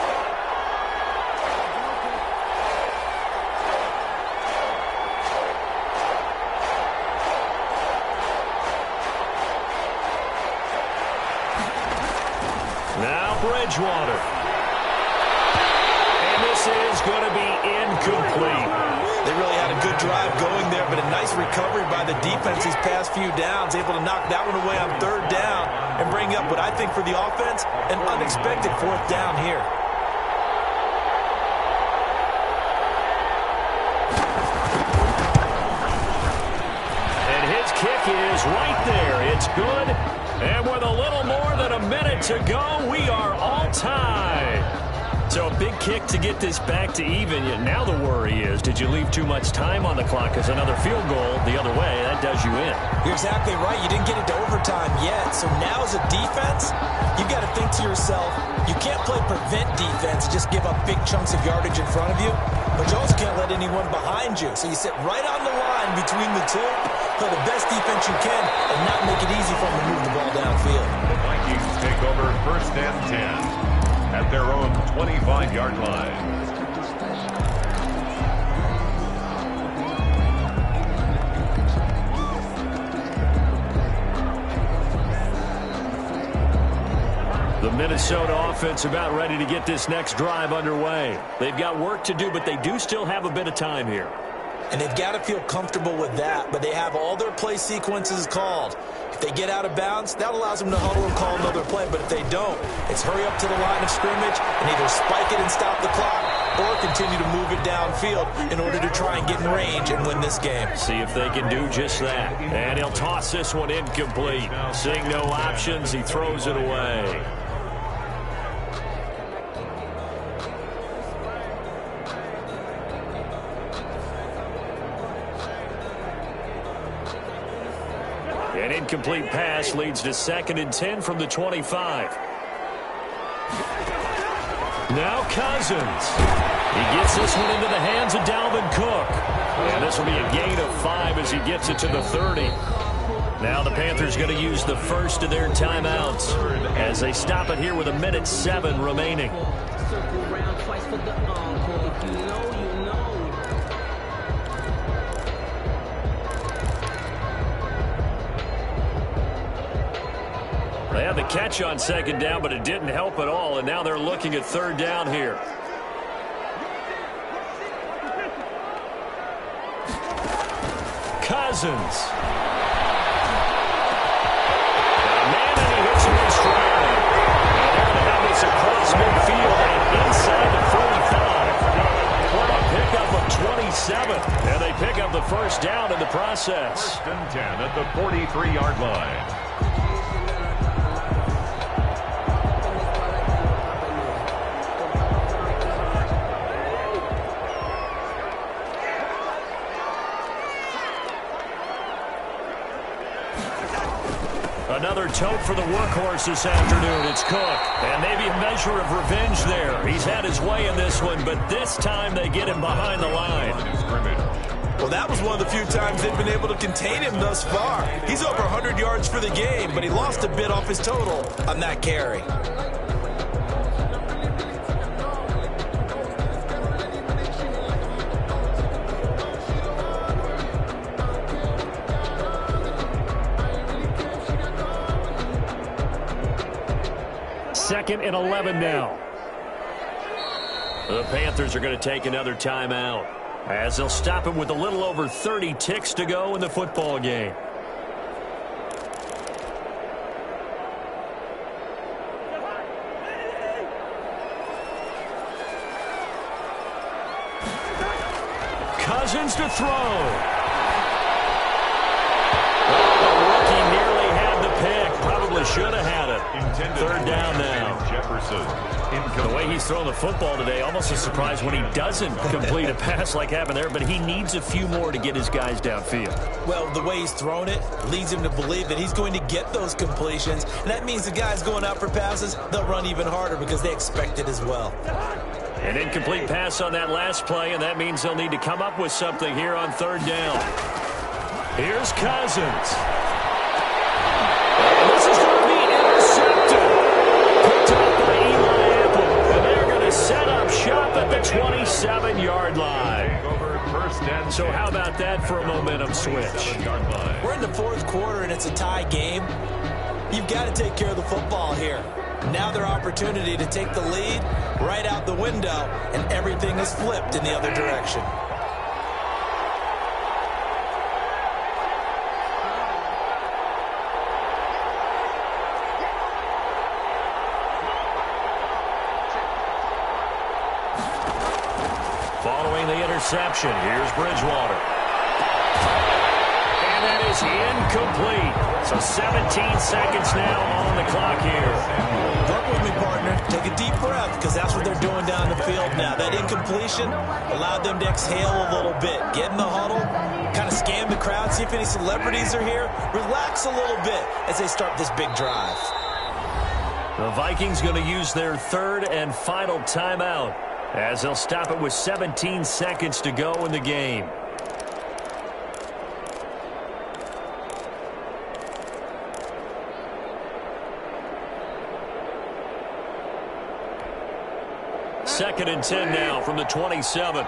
Now Bridgewater. And this is going to be incomplete. They really had a good drive going there, but a nice recovery by the defense these past few downs, able to knock that one away on 3rd down and bring up what I think for the offense, an unexpected 4th down here. And his kick is right there. It's good. And with a little more than a minute to go, we are all tied. So a big kick to get this back to even. Now the worry is, did you leave too much time on the clock? Because another field goal the other way, that does you in. You're exactly right. You didn't get it to overtime yet. So now as a defense, you've got to think to yourself, you can't play prevent defense and just give up big chunks of yardage in front of you. But you also can't let anyone behind you. So you sit right on the line between the two, play the best defense you can, and not make it easy for them to move the ball downfield. The Vikings take over 1st and 10 at their own 25-yard line. The Minnesota offense about ready to get this next drive underway. They've got work to do, but they do still have a bit of time here. And they've got to feel comfortable with that, but they have all their play sequences called. If they get out of bounds, that allows them to huddle and call another play, but if they don't, it's hurry up to the line of scrimmage and either spike it and stop the clock or continue to move it downfield in order to try and get in range and win this game. See if they can do just that. And he'll toss this one incomplete. Seeing no options, he throws it away. An incomplete pass leads to 2nd and 10 from the 25. Now Cousins. He gets this one into the hands of Dalvin Cook. And this will be a gain of 5 as he gets it to the 30. Now the Panthers going to use the first of their timeouts as they stop it here with 1:07 remaining. They had the catch on 2nd down, but it didn't help at all, and now they're looking at 3rd down here. Cousins. Man, and he hits him in stride. And they're going to have this across midfield and inside the 45. What a pickup of 27. And they pick up the 1st down in the process. 1st and 10 at the 43-yard line. Another tote for the workhorse this afternoon. It's Cook. And maybe a measure of revenge there. He's had his way in this one, but this time they get him behind the line. Well, that was one of the few times they've been able to contain him thus far. He's over 100 yards for the game, but he lost a bit off his total on that carry. Second and 11 now. The Panthers are going to take another timeout as they'll stop it with a little over 30 ticks to go in the football game. Cousins to throw. The rookie nearly had the pick. Probably should have had it. Third down now. The way he's throwing the football today, almost a surprise when he doesn't complete a pass like happened there, but he needs a few more to get his guys downfield. Well, the way he's thrown it leads him to believe that he's going to get those completions, and that means the guys going out for passes, they'll run even harder because they expect it as well. An incomplete pass on that last play, and that means they'll need to come up with something here on third down. Here's Cousins. And this is going to be intercepted. Picked up by Eli Apple. And they're going to set up shop at the 27-yard line. So how about that for a momentum switch? We're in the fourth quarter, and it's a tie game. You've got to take care of the football here. Now their opportunity to take the lead right out the window, and everything is flipped in the other direction. Following the interception, here's Bridgewater. And that is incomplete. So 17 seconds now on the clock here. Work with me, partner. Take a deep breath, because that's what they're doing down the field now. That incompletion allowed them to exhale a little bit. Get in the huddle, kind of scan the crowd, see if any celebrities are here. Relax a little bit as they start this big drive. The Vikings going to use their third and final timeout as they'll stop it with 17 seconds to go in the game. Second and 10 now from the 27.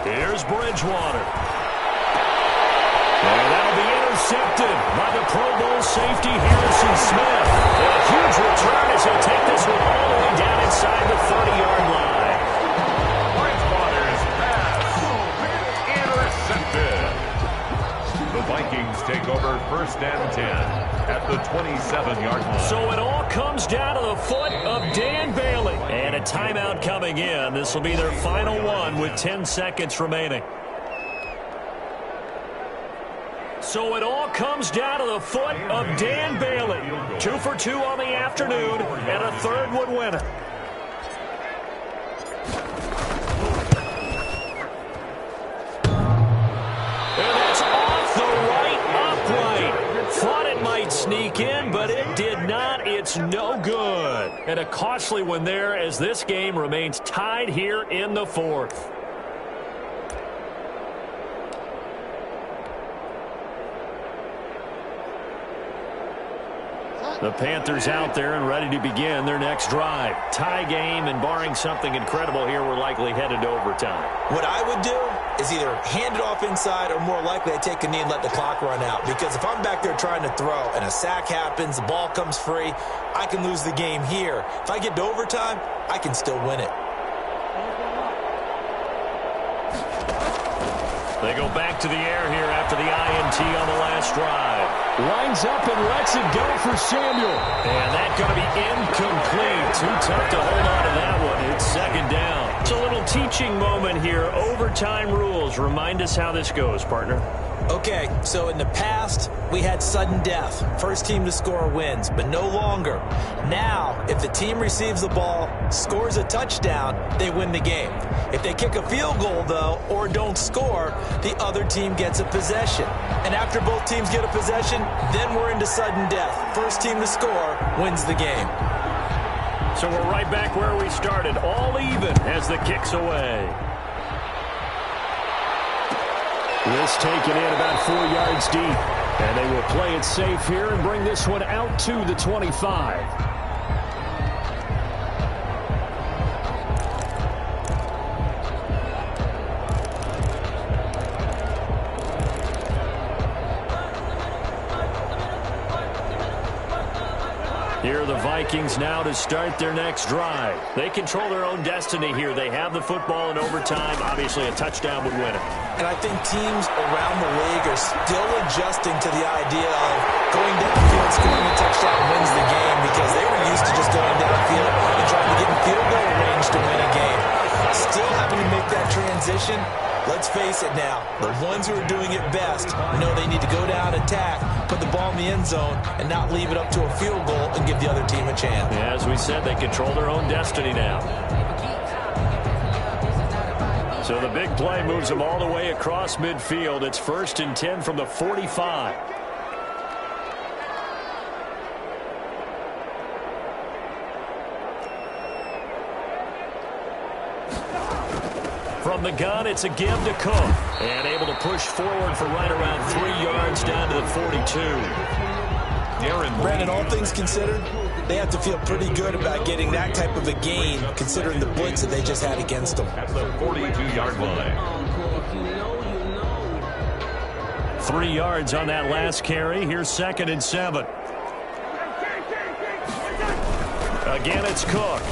Here's Bridgewater. And that'll be intercepted by the Pro Bowl safety Harrison Smith. And a huge return as he'll take this one all the way down inside the 30-yard line. Bridgewater's pass intercepted. The Vikings take over first and 10 at the 27-yard line. So it all comes down to the foot of Dan Bailey. And a timeout coming in. This will be their final one with 10 seconds remaining. So it all comes down to the foot of Dan Bailey. 2 for 2 on the afternoon, and a third would win it. And that's off the right upright. Thought it might sneak in, but it did not. It's no good. And a costly one there as this game remains tied here in the fourth. The Panthers out there and ready to begin their next drive. Tie game, and barring something incredible here, we're likely headed to overtime. What I would do is either hand it off inside, or more likely I take a knee and let the clock run out. Because if I'm back there trying to throw and a sack happens, the ball comes free, I can lose the game here. If I get to overtime, I can still win it. They go back to the air here after the INT on the last drive. Lines up and lets it go for Samuel. And that's going to be incomplete. Too tough to hold on to that one. It's second down. It's a little teaching moment here. Overtime rules. Remind us how this goes, partner. Okay, so in the past, we had sudden death. First team to score wins, but no longer. Now, if the team receives the ball, scores a touchdown, they win the game. If they kick a field goal, though, or don't score, the other team gets a possession. And after both teams get a possession, then we're into sudden death. First team to score wins the game. So we're right back where we started, all even as the kick's away. This taken in about 4 yards deep. And they will play it safe here and bring this one out to the 25. Here are the Vikings now to start their next drive. They control their own destiny here. They have the football in overtime. Obviously, a touchdown would win it. And I think teams around the league are still adjusting to the idea of going downfield, scoring a touchdown wins the game, because they were used to just going downfield and trying to get in field goal range to win a game. Still having to make that transition. Let's face it now, the ones who are doing it best know they need to go down, attack, put the ball in the end zone, and not leave it up to a field goal and give the other team a chance. Yeah, as we said, they control their own destiny now. So the big play moves them all the way across midfield. It's 1st and 10 from the 45. From the gun, it's a give to Cook. And able to push forward for right around 3 yards down to the 42. Brandon, all things considered, they have to feel pretty good about getting that type of a gain, considering the blitz that they just had against them. At the 42-yard line. 3 yards on that last carry. Here's 2nd and 7. Again, it's Cook.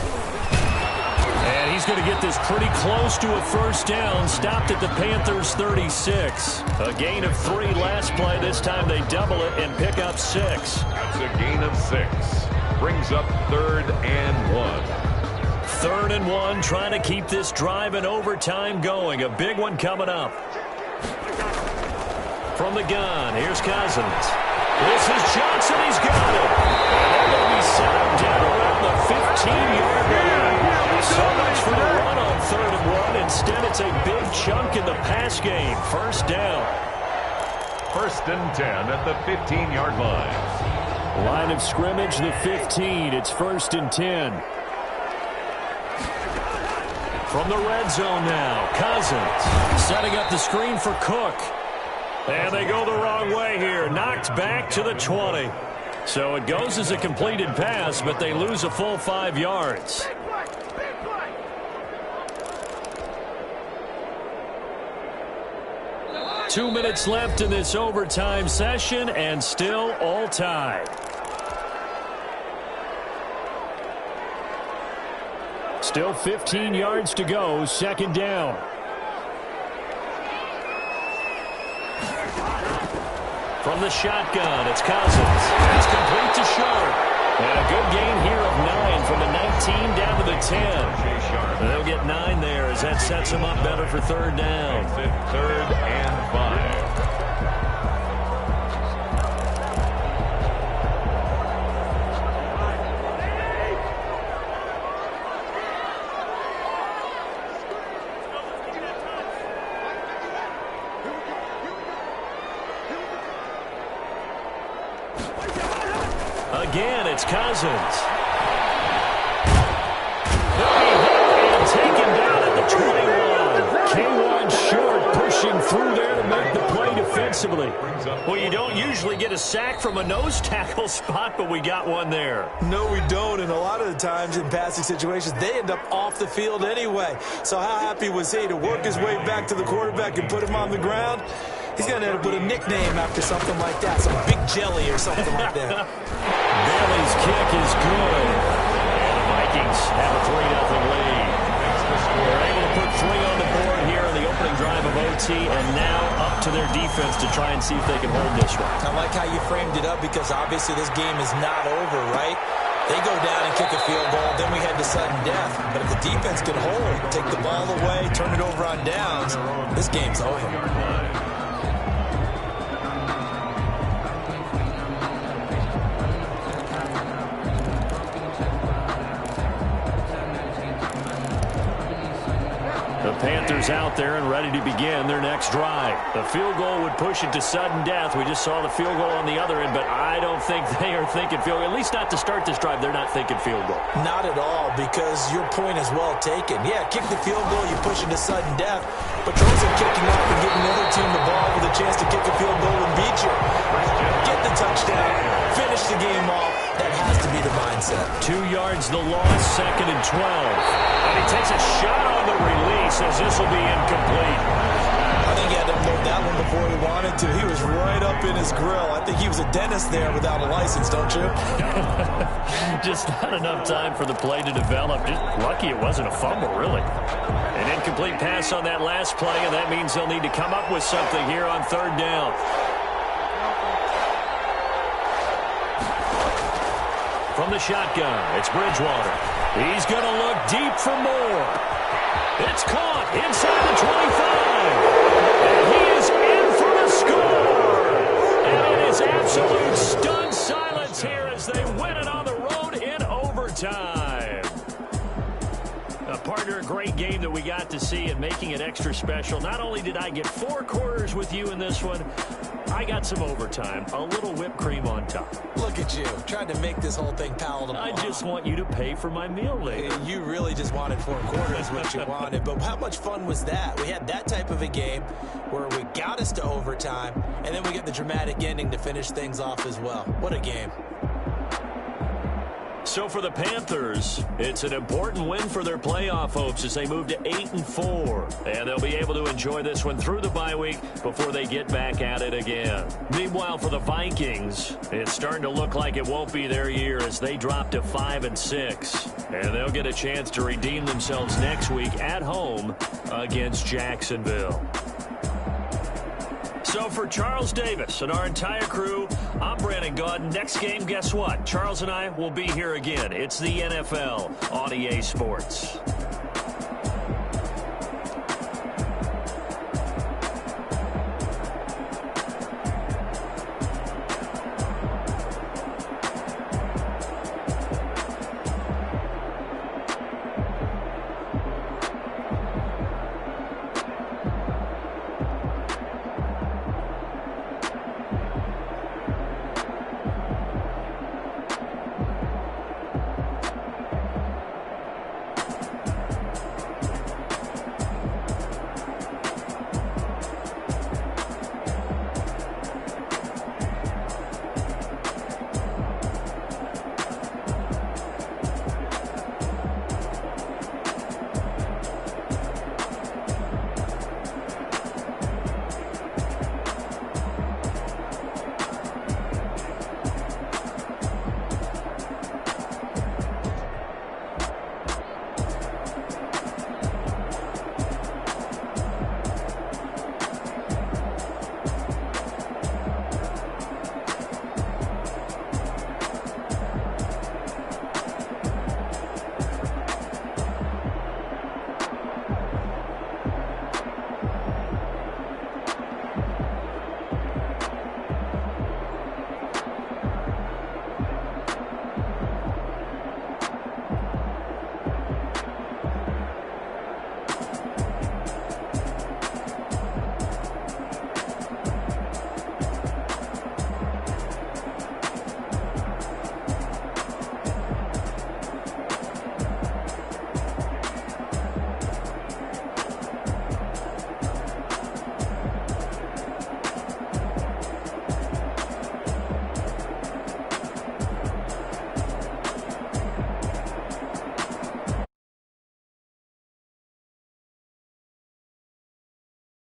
And he's going to get this pretty close to a first down. Stopped at the Panthers' 36. A gain of 3 last play. This time they double it and pick up 6. That's a gain of 6. Brings up 3rd and 1. 3rd and 1, trying to keep this drive in overtime going. A big one coming up. From the gun, here's Cousins. This is Johnson. He's got it. And they're going to be set up down around the 15-yard line. So much for the run on 3rd and 1. Instead, it's a big chunk in the pass game. First down. 1st and 10 at the 15-yard line. Line of scrimmage, the 15. It's 1st and 10. From the red zone now, Cousins setting up the screen for Cook. And they go the wrong way here. Knocked back to the 20. So it goes as a completed pass, but they lose a full 5 yards. Two minutes left in this overtime session, and still all tied. Still 15 yards to go, 2nd down. From the shotgun, it's Cousins. It's complete to Sharp. And a good gain here of 9 from the 19 down to the 10. They'll get 9 there as that sets them up better for 3rd down. 3rd and 5. Again, it's Cousins. And taken down at the 21. K1 short, pushing through there to make the play defensively. Well, you don't usually get a sack from a nose tackle spot, but we got one there. No, we don't, and a lot of the times in passing situations, they end up off the field anyway. So how happy was he to work his way back to the quarterback and put him on the ground? He's going to end up with a nickname after something like that, some Big Jelly or something like that. Bailey's kick is good. And the Vikings have a 3-0 lead. They're able to put 3 on the board here in the opening drive of OT, and now up to their defense to try and see if they can hold this one. I like how you framed it up, because obviously this game is not over, right? They go down and kick a field goal, then we head to sudden death. But if the defense can hold, take the ball away, turn it over on downs, this game's over. is out there and ready to begin their next drive. The field goal would push it to sudden death. We just saw the field goal on the other end, but I don't think they are thinking field goal. At least not to start this drive. They're not thinking field goal. Not at all, because your point is well taken. Yeah, kick the field goal, you push it to sudden death, but Patrons are kicking off and giving the other team the ball with a chance to kick a field goal and beat you. Get the touchdown, finish the game off. That has to be the mindset. 2 yards the loss, 2nd and 12. And he takes a shot on the release as this will be incomplete. I think he had to unload that one before he wanted to. He was right up in his grill. I think he was a dentist there without a license, don't you? Just not enough time for the play to develop. Just lucky it wasn't a fumble, really. An incomplete pass on that last play, and that means they'll need to come up with something here on 3rd down. From the shotgun, it's Bridgewater. He's going to look deep for more. It's caught inside the 25. And he is in for the score. And it is absolute stunned silence here as they win it on the road in overtime. Partner, a great game that we got to see and making it extra special. Not only did I get 4 quarters with you in this one, I got some overtime, a little whipped cream on top. Look at you, trying to make this whole thing palatable. I just want you to pay for my meal later. You really just wanted 4 quarters, what you wanted. But how much fun was that? We had that type of a game where we got us to overtime, and then we get the dramatic ending to finish things off as well. What a game. So for the Panthers, it's an important win for their playoff hopes as they move to 8-4. And they'll be able to enjoy this one through the bye week before they get back at it again. Meanwhile, for the Vikings, it's starting to look like it won't be their year as they drop to 5-6. And they'll get a chance to redeem themselves next week at home against Jacksonville. So for Charles Davis and our entire crew, I'm Brandon Gaudin. Next game, guess what? Charles and I will be here again. It's the NFL on EA Sports.